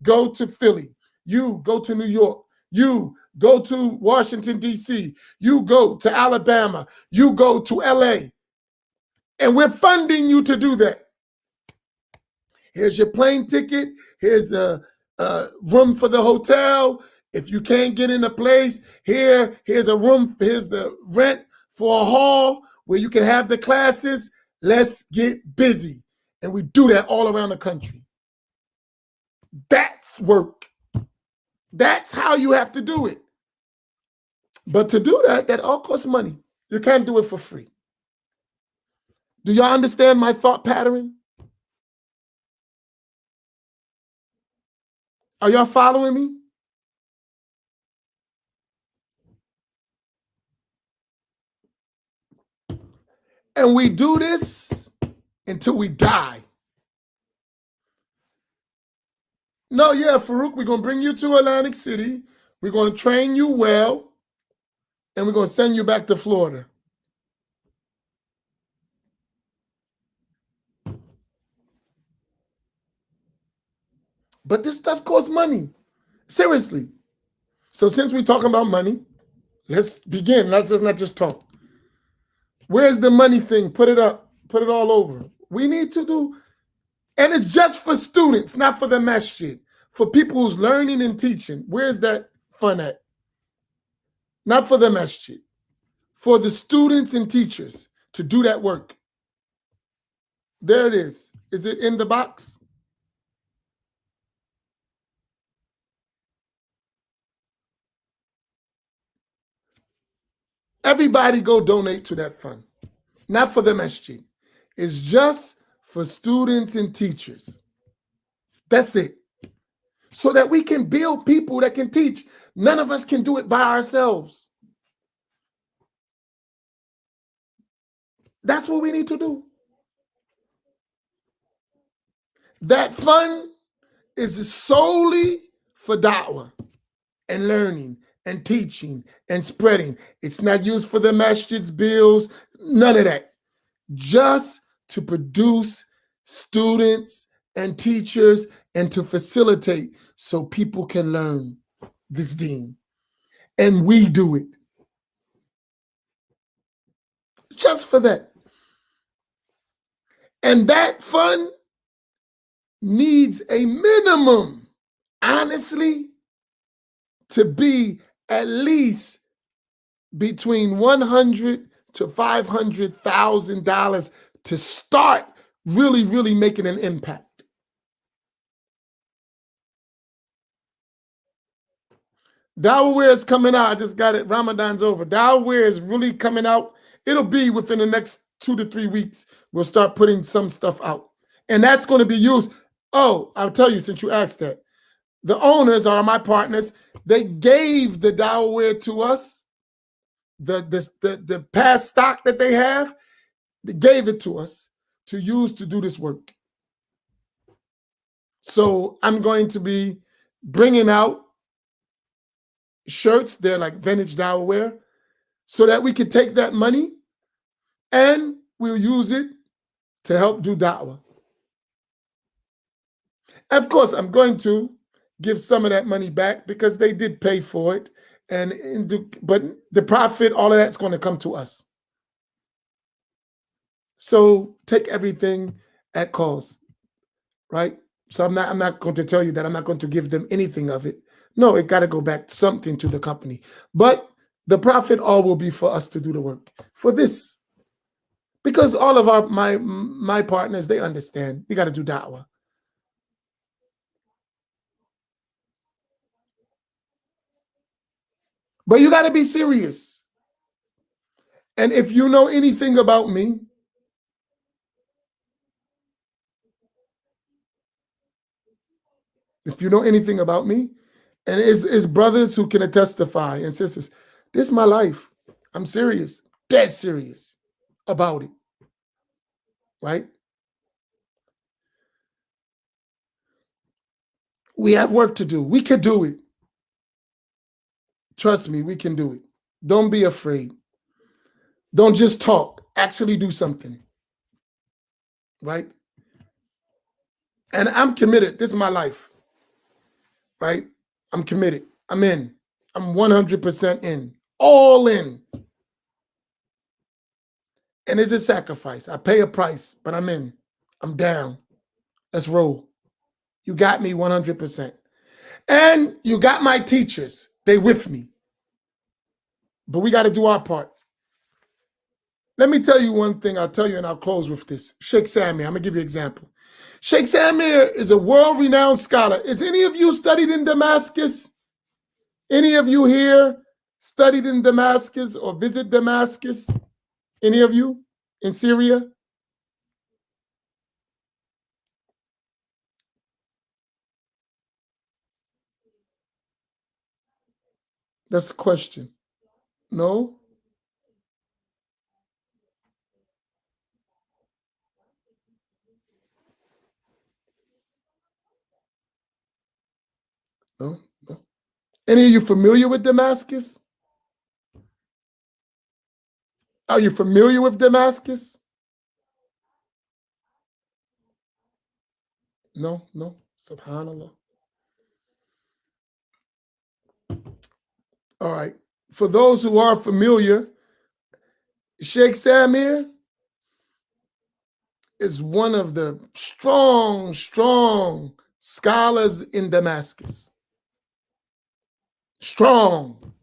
Go to Philly. You go to New York. You go to Washington, D.C. You go to Alabama. You go to L.A. And we're funding you to do that. Here's your plane ticket. Here's a room for the hotel. If you can't get in a place, here's a room. Here's the rent for a hall where you can have the classes. Let's get busy. And we do that all around the country. That's work. That's how you have to do it. But to do that, that all costs money. You can't do it for free. Do y'all understand my thought pattern? Are y'all following me? And we do this until we die. No, yeah, Farouk, we're going to bring you to Atlantic City. We're going to train you well. And we're going to send you back to Florida. But this stuff costs money. Seriously. So since we're talking about money, let's begin. Let's just not just talk. Where's the money thing? Put it up. Put it all over. We need to do, and it's just for students, not for the masjid. For people who's learning and teaching. Where's that fun at? Not for the masjid. For the students and teachers to do that work. There it is. Is it in the box? Everybody go donate to that fund. Not for the masjid. It's just for students and teachers. That's it. So that we can build people that can teach. None of us can do it by ourselves. That's what we need to do. That fund is solely for da'wah and learning and teaching and spreading. It's not used for the masjid's bills, none of that. Just to produce students and teachers and to facilitate so people can learn this deen. And we do it. Just for that. And that fund needs a minimum, honestly, to be at least between $100,000 to $500,000 to start really, really making an impact. Dawah is coming out. I just got it. Ramadan's over. Dawah is really coming out. It'll be within the next 2 to 3 weeks. We'll start putting some stuff out. And that's going to be used. Oh, I'll tell you, since you asked that. The owners are my partners. They gave the Dawah to us. The past stock that they have, they gave it to us to use to do this work. So I'm going to be bringing out shirts. They're like vintage Dawah, so that we can take that money and we'll use it to help do da'wah. Of course, I'm going to give some of that money back because they did pay for it, but the profit, all of that's going to come to us. So take everything at cost, right? So I'm not going to tell you that I'm not going to give them anything of it. No, it got to go back something to the company. But the profit all will be for us to do the work for this. Because all of my partners, they understand we got to do da'wah. But you got to be serious. And if you know anything about me, and it's brothers who can testify and sisters, this is my life. I'm serious, dead serious about it, right? We have work to do. We can do it. Trust me, we can do it. Don't be afraid. Don't just talk. Actually do something, right? And I'm committed. This is my life, right? I'm committed. I'm in. I'm 100% in. All in. And it's a sacrifice. I pay a price, but I'm in. I'm down. Let's roll. You got me 100%. And you got my teachers. They with me. But we got to do our part. Let me tell you one thing. I'll tell you and I'll close with this. Sheikh Samir, I'm going to give you an example. Sheikh Samir is a world-renowned scholar. Is any of you studied in Damascus? Any of you here studied in Damascus or visit Damascus? Any of you in Syria? That's a question. No? No? No. Any of you familiar with Damascus? Are you familiar with Damascus? No, no. Subhanallah. All right. For those who are familiar, Sheikh Samir is one of the strong scholars in Damascus. Strong.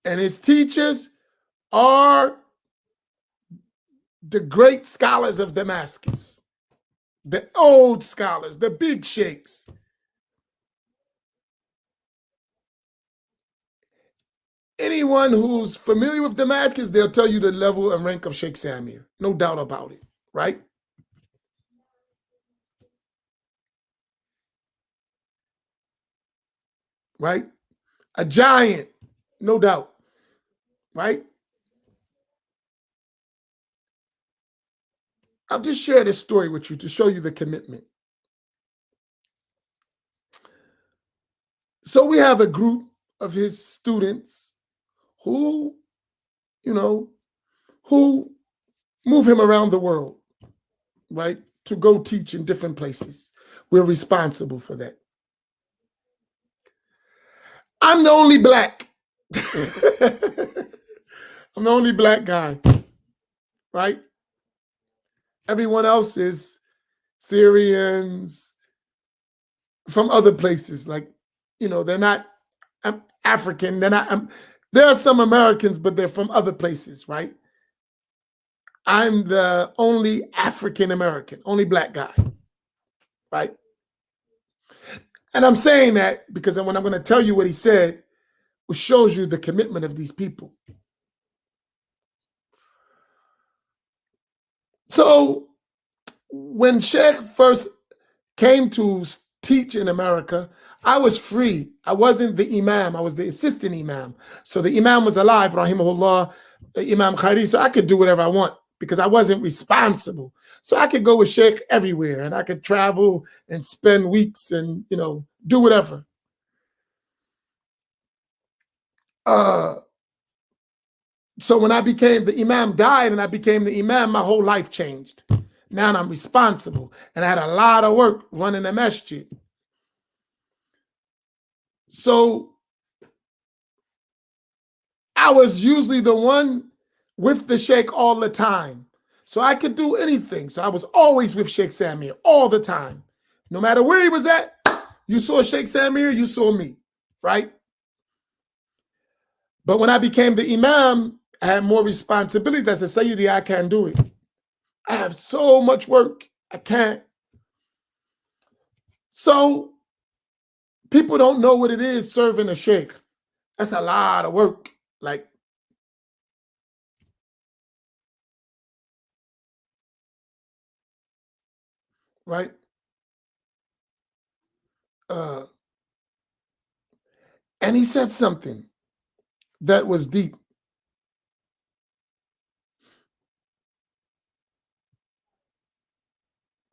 And his teachers are the great scholars of Damascus. The old scholars, the big sheikhs. Anyone who's familiar with Damascus, they'll tell you the level and rank of Sheikh Samir. No doubt about it, right? Right? A giant, no doubt, right? I'll just share this story with you to show you the commitment. So we have a group of his students who, who move him around the world, right? To go teach in different places. We're responsible for that. I'm the only black. I'm the only black guy, right? Everyone else is Syrians from other places. Like, they're not African. They're not There are some Americans, but they're from other places, right? I'm the only African American, only black guy, right? And I'm saying that because when I'm going to tell you what he said, it shows you the commitment of these people. So when Sheikh first came to teach in America, I was free. I wasn't the imam. I was the assistant imam. So the imam was alive, rahimahullah, Imam Khairi, so I could do whatever I want because I wasn't responsible. So I could go with Sheikh everywhere and I could travel and spend weeks and, do whatever. So when the imam died and I became the imam, my whole life changed. Now I'm responsible and I had a lot of work running the masjid. So I was usually the one with the Sheikh all the time. So I could do anything. So I was always with Sheikh Samir all the time. No matter where he was at, you saw Sheikh Samir, you saw me, right? But when I became the imam, I had more responsibilities. I said, Sayyidi, I can't do it. I have so much work. I can't. So people don't know what it is serving a sheikh. That's a lot of work. Like, right? And he said something that was deep.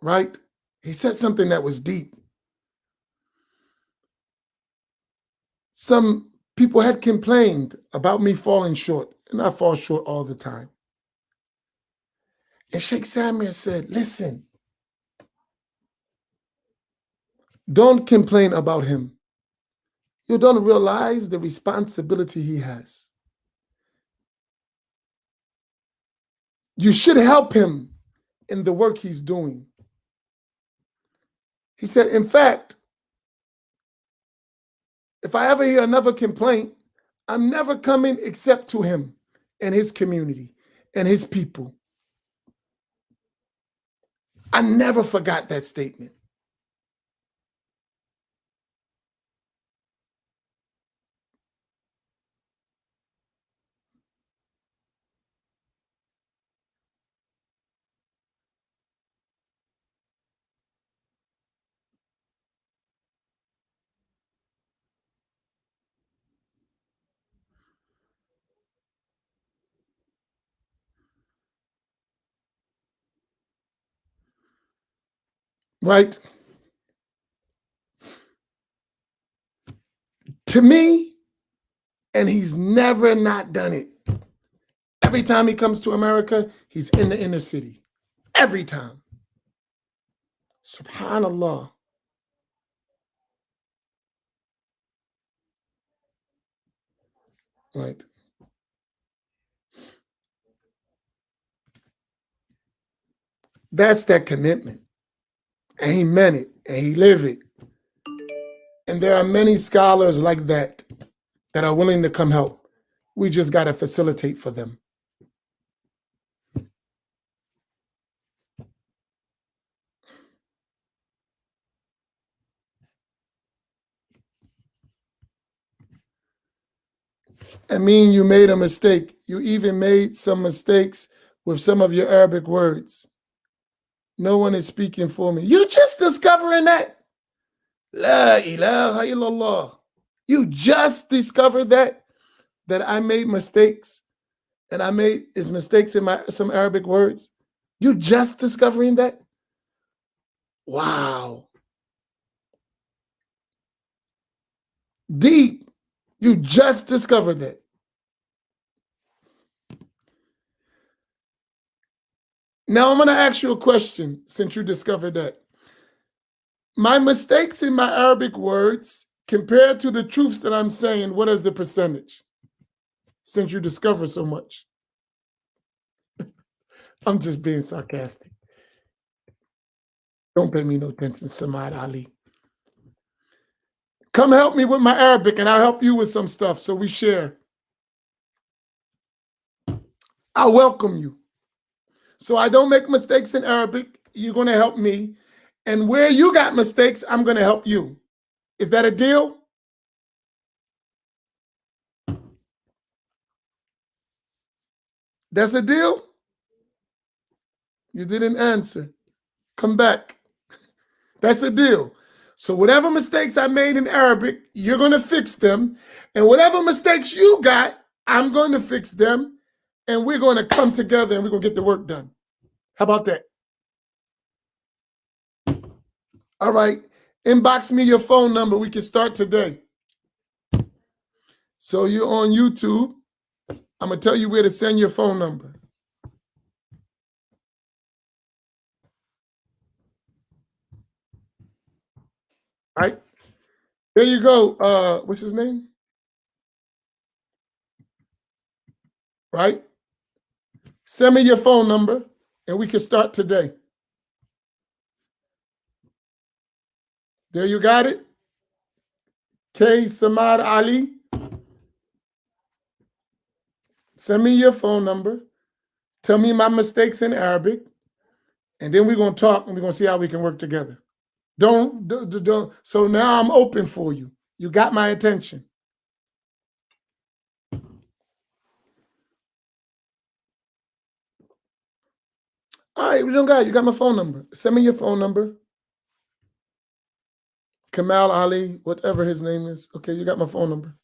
Right? He said something that was deep. Some people had complained about me falling short, and I fall short all the time. And Sheikh Samir said, listen, don't complain about him. You don't realize the responsibility he has. You should help him in the work he's doing. He said, in fact, if I ever hear another complaint, I'm never coming except to him and his community and his people. I never forgot that statement. Right? To me, and he's never not done it. Every time he comes to America, he's in the inner city. Every time. Subhanallah. Right. That's that commitment. And he meant it. And he lived it. And there are many scholars like that that are willing to come help. We just got to facilitate for them. I mean, you made a mistake. You even made some mistakes with some of your Arabic words. No one is speaking for me. You just discovering that? La ilaha illallah. You just discovered that I made mistakes and I made mistakes in some Arabic words. You just discovering that? Wow. Deep. You just discovered that. Now I'm going to ask you a question since you discovered that. My mistakes in my Arabic words compared to the truths that I'm saying, what is the percentage? Since you discover so much. I'm just being sarcastic. Don't pay me no attention, Samad Ali. Come help me with my Arabic and I'll help you with some stuff so we share. I welcome you. So I don't make mistakes in Arabic. You're going to help me. And where you got mistakes, I'm going to help you. Is that a deal? That's a deal? You didn't answer. Come back. That's a deal. So whatever mistakes I made in Arabic, you're going to fix them. And whatever mistakes you got, I'm going to fix them. And we're going to come together and we're going to get the work done. How about that? All right. Inbox me your phone number. We can start today. So you're on YouTube. I'm going to tell you where to send your phone number. Right? There you go. What's his name? Right? Send me your phone number and we can start today. There you got it. K. Samad Ali. Send me your phone number. Tell me my mistakes in Arabic. And then we're going to talk and we're going to see how we can work together. Don't. So now I'm open for you. You got my attention. All right, we don't got it. You got my phone number. Send me your phone number. Kamal Ali, whatever his name is. Okay, you got my phone number.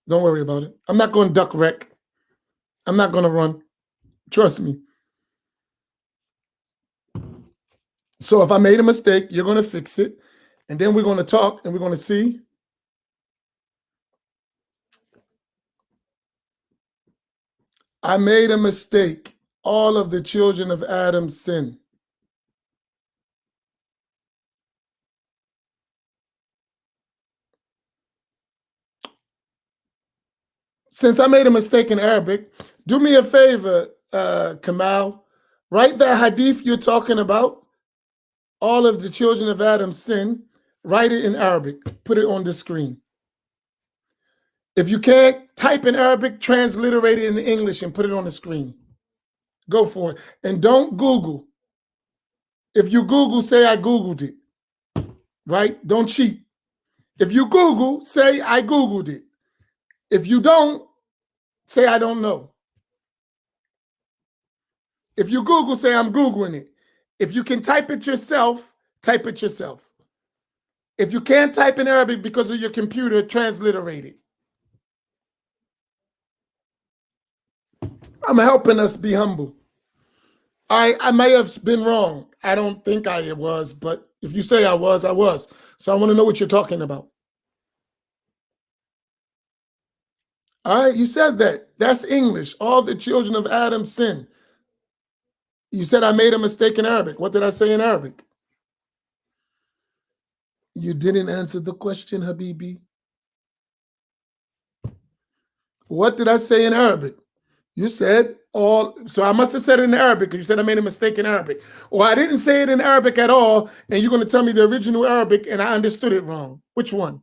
Don't worry about it. I'm not going to duck wreck. I'm not going to run. Trust me. So if I made a mistake, you're going to fix it. And then we're going to talk and we're going to see. I made a mistake. All of the children of Adam sin. Since I made a mistake in Arabic, do me a favor, Kamal. Write that hadith you're talking about. All of the children of Adam sin. Write it in Arabic. Put it on the screen. If you can't type in Arabic, transliterate it in English and put it on the screen. Go for it. And don't Google. If you Google, say I Googled it. Right? Don't cheat. If you Google, say I Googled it. If you don't, say I don't know. If you Google, say I'm Googling it. If you can type it yourself, type it yourself. If you can't type in Arabic because of your computer, transliterate it. I'm helping us be humble. I may have been wrong. I don't think I was, but if you say I was, I was. So I want to know what you're talking about. All right, you said that. That's English. All the children of Adam sin. You said I made a mistake in Arabic. What did I say in Arabic? You didn't answer the question, Habibi. What did I say in Arabic? You said all, so I must have said it in Arabic because you said I made a mistake in Arabic. Or I didn't say it in Arabic at all, and you're going to tell me the original Arabic and I understood it wrong. Which one?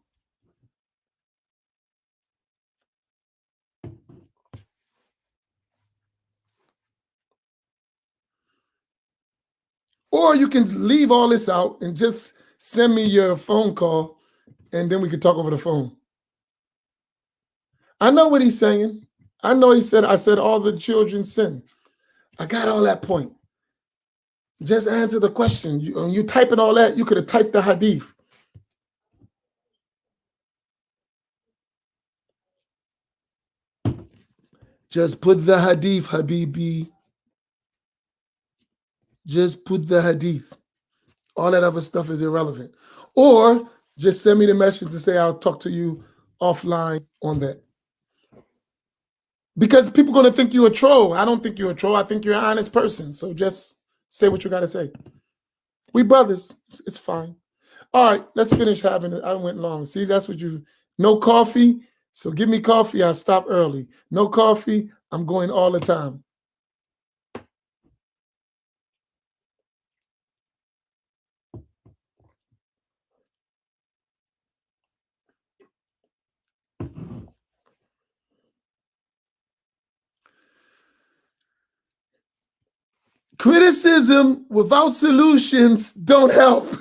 Or you can leave all this out and just send me your phone call and then we can talk over the phone. I know what he's saying. I know I said all the children sin. I got all that point. Just answer the question. You typing all that, you could have typed the hadith. Just put the hadith, Habibi. Just put the hadith. All that other stuff is irrelevant. Or just send me the message and say I'll talk to you offline on that. Because people are going to think you're a troll. I don't think you're a troll. I think you're an honest person. So just say what you got to say. We brothers. It's fine. All right, let's finish having it. I went long. See, that's what you, no coffee. So give me coffee. I'll stop early. No coffee. I'm going all the time. Criticism without solutions don't help.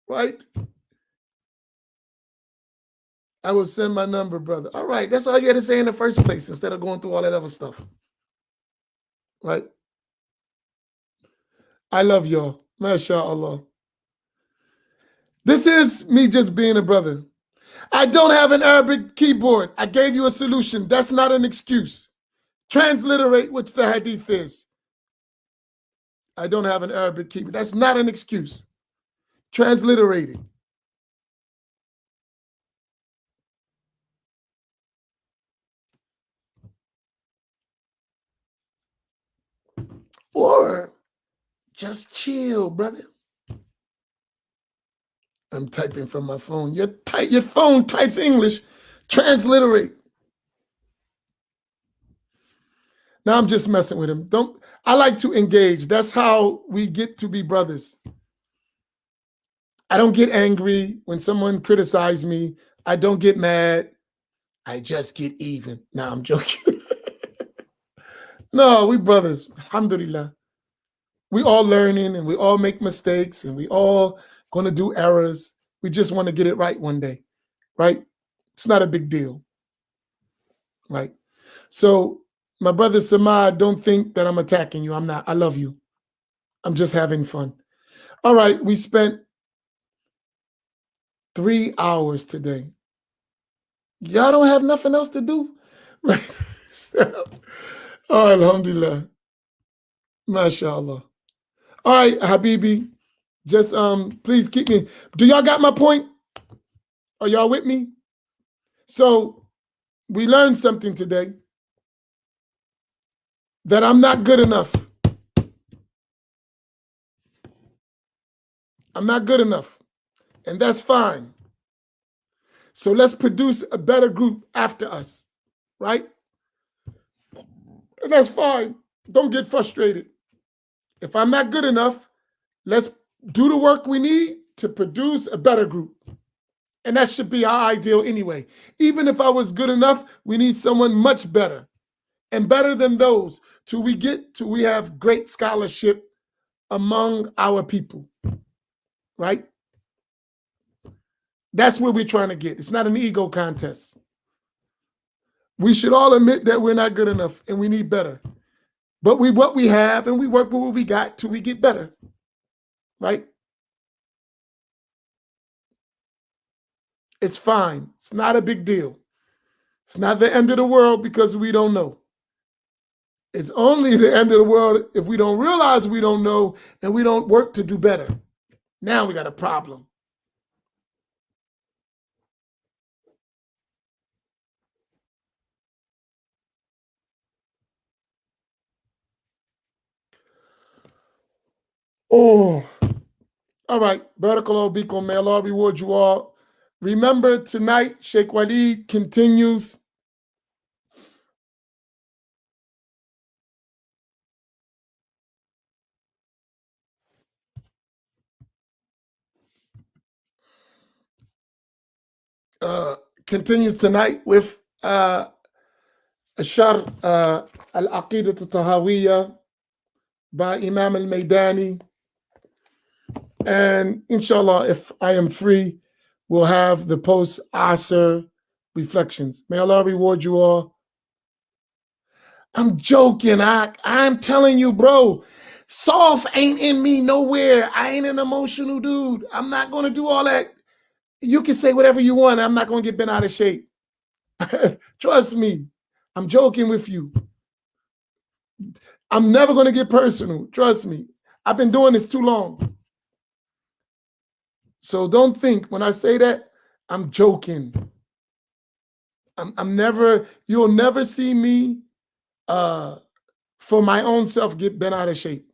Right? I will send my number, brother. All right, that's all you had to say in the first place instead of going through all that other stuff. Right? I love y'all. MashaAllah. This is me just being a brother. I don't have an Arabic keyboard. I gave you a solution. That's not an excuse. Transliterate what the hadith is. I don't have an Arabic keyboard. That's not an excuse. Transliterate it. Or just chill, brother. I'm typing from my phone. Your phone types English. Transliterate. Now I'm just messing with him. I like to engage. That's how we get to be brothers. I don't get angry when someone criticizes me. I don't get mad. I just get even. Nah, I'm joking. No, we brothers. Alhamdulillah. We all learning and we all make mistakes and we all going to do errors. We just want to get it right one day, right? It's not a big deal, right? So my brother Samad, don't think that I'm attacking you. I'm not. I love you. I'm just having fun. All right, we spent 3 hours today. Y'all don't have nothing else to do, right? Oh, alhamdulillah. MashaAllah. All right, Habibi, just please keep me. Do y'all got my point? Are y'all with me? So we learned something today, that I'm not good enough. I'm not good enough, and that's fine. So let's produce a better group after us, right? And that's fine. Don't get frustrated. If I'm not good enough, let's do the work we need to produce a better group. And that should be our ideal anyway. Even if I was good enough, we need someone much better and better than those till we have great scholarship among our people, right? That's where we're trying to get. It's not an ego contest. We should all admit that we're not good enough and we need better. But what we have and we work with what we got till we get better, right? It's fine. It's not a big deal. It's not the end of the world because we don't know. It's only the end of the world if we don't realize we don't know and we don't work to do better. Now we got a problem. Oh, all right. Barakallahu bikum. May Allah reward you all. Remember tonight, Sheikh Walid continues. Continues tonight with Ashar al-Aqidat al-Tahawiyya by Imam al-Maydani. And inshallah, if I am free, we'll have the Post-Fajr Reflections. May Allah reward you all. I'm joking. I'm telling you, bro, soft ain't in me nowhere. I ain't an emotional dude. I'm not going to do all that. You can say whatever you want. I'm not going to get bent out of shape. Trust me. I'm joking with you. I'm never going to get personal. Trust me. I've been doing this too long. So don't think when I say that, I'm joking. You'll never see me for my own self get bent out of shape.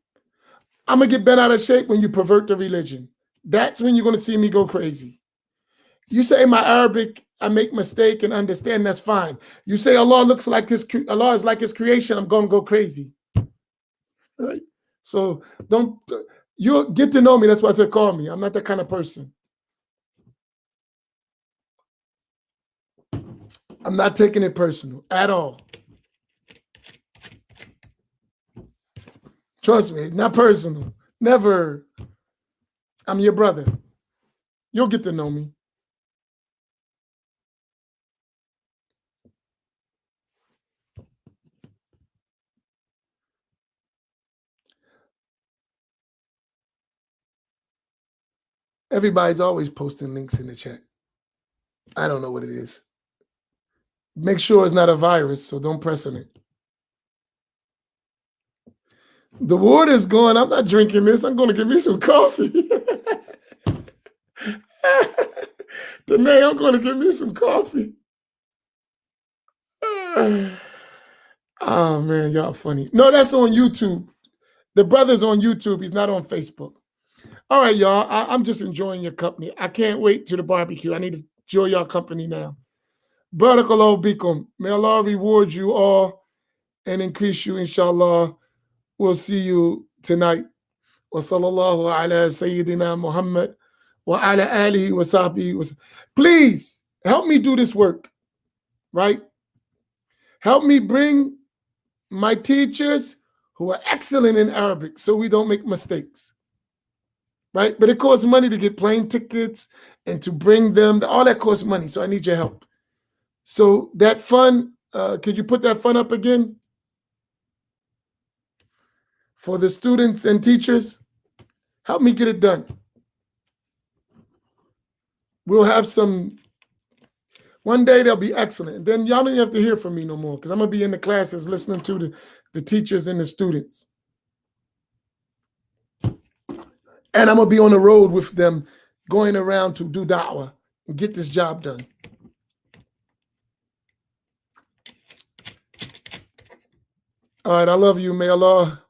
I'm going to get bent out of shape when you pervert the religion. That's when you're going to see me go crazy. You say my Arabic, I make mistake and understand, that's fine. You say Allah is like his creation, I'm going to go crazy. Right? So you get to know me. That's why I said call me. I'm not that kind of person. I'm not taking it personal at all. Trust me, not personal. Never. I'm your brother. You'll get to know me. Everybody's always posting links in the chat. I don't know what it is. Make sure it's not a virus, so don't press on it. The water's gone. I'm not drinking this. I'm going to get me some coffee. Today, I'm going to get me some coffee. Oh, man, y'all funny. No, that's on YouTube. The brother's on YouTube. He's not on Facebook. All right, y'all. I'm just enjoying your company. I can't wait to the barbecue. I need to enjoy y'all company now. Barakallahu bikum. May Allah reward you all and increase you, inshallah. We'll see you tonight. Wa sallallahu ala Sayyidina Muhammad wa ala alihi wa sahbihi. Please help me do this work, right? Help me bring my teachers who are excellent in Arabic so we don't make mistakes, right? But it costs money to get plane tickets and to bring them. All that costs money, so I need your help. So that fund, could you put that fund up again? For the students and teachers, help me get it done. We'll have some, one day they'll be excellent. And then y'all don't have to hear from me no more because I'm going to be in the classes listening to the teachers and the students. And I'm going to be on the road with them going around to do da'wah and get this job done. All right, I love you. May Allah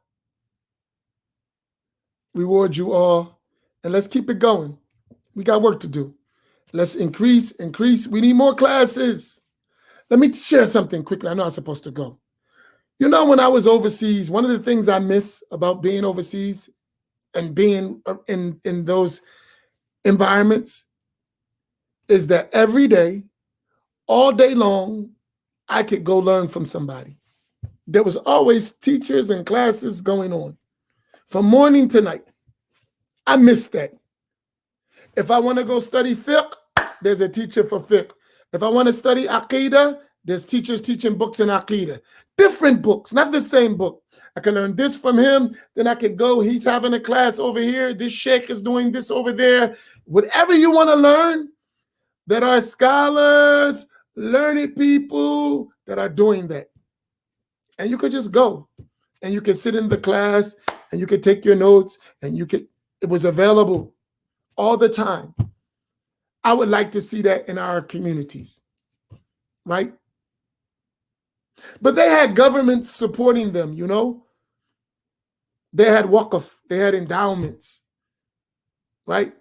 reward you all. And let's keep it going. We got work to do. Let's increase. We need more classes. Let me share something quickly. I know I'm supposed to go. You know, when I was overseas, one of the things I miss about being overseas and being in those environments is that every day, all day long, I could go learn from somebody. There was always teachers and classes going on from morning to night. I miss that. If I want to go study fiqh, there's a teacher for fiqh. If I want to study aqidah, there's teachers teaching books in aqidah. Different books, not the same book. I can learn this from him, then I could go, he's having a class over here, this sheikh is doing this over there. Whatever you want to learn, there are scholars, learned people that are doing that. And you could just go and you can sit in the class and you could take your notes and it was available all the time. I would like to see that in our communities, right? But they had governments supporting them, you know? They had waqf, they had endowments, right?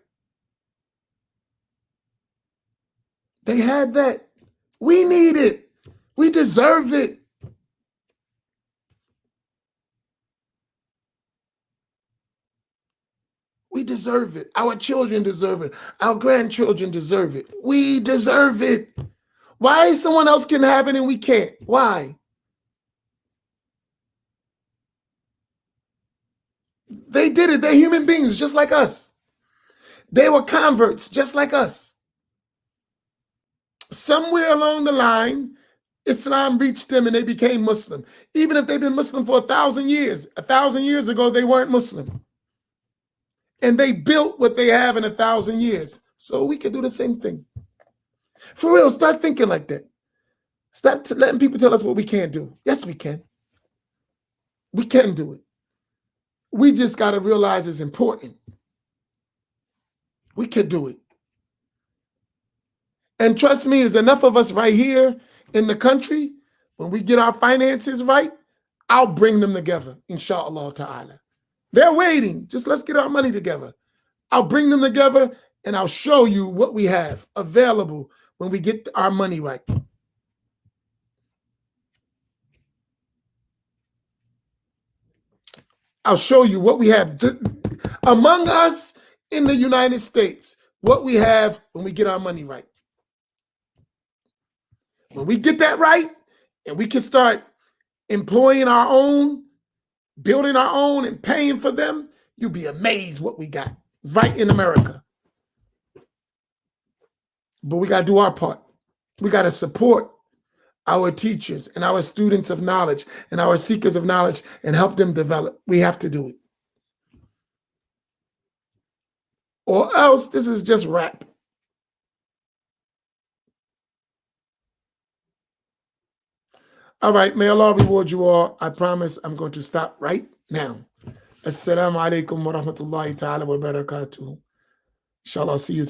They had that. We need it. We deserve it. We deserve it. Our children deserve it. Our grandchildren deserve it. We deserve it. Why someone else can have it and we can't? Why? They did it. They're human beings just like us. They were converts just like us. Somewhere along the line, Islam reached them and they became Muslim. Even if they've been Muslim for 1,000 years. 1,000 years ago, they weren't Muslim. And they built what they have in 1,000 years. So we can do the same thing. For real, start thinking like that. Stop letting people tell us what we can't do. Yes, we can. We can do it. We just got to realize it's important. We can do it. And trust me, there's enough of us right here in the country. When we get our finances right, I'll bring them together, inshallah ta'ala. They're waiting. Just let's get our money together. I'll bring them together and I'll show you what we have available when we get our money right. I'll show you what we have among us in the United States, what we have when we get our money right. When we get that right and we can start employing our own building our own and paying for them, you'll be amazed what we got right in America. But we got to do our part. We got to support our teachers and our students of knowledge and our seekers of knowledge and help them develop. We have to do it. Or else this is just rap. All right, may Allah reward you all. I promise I'm going to stop right now. Assalamu alaikum wa rahmatullahi ta'ala wa barakatuh. Inshallah, I'll see you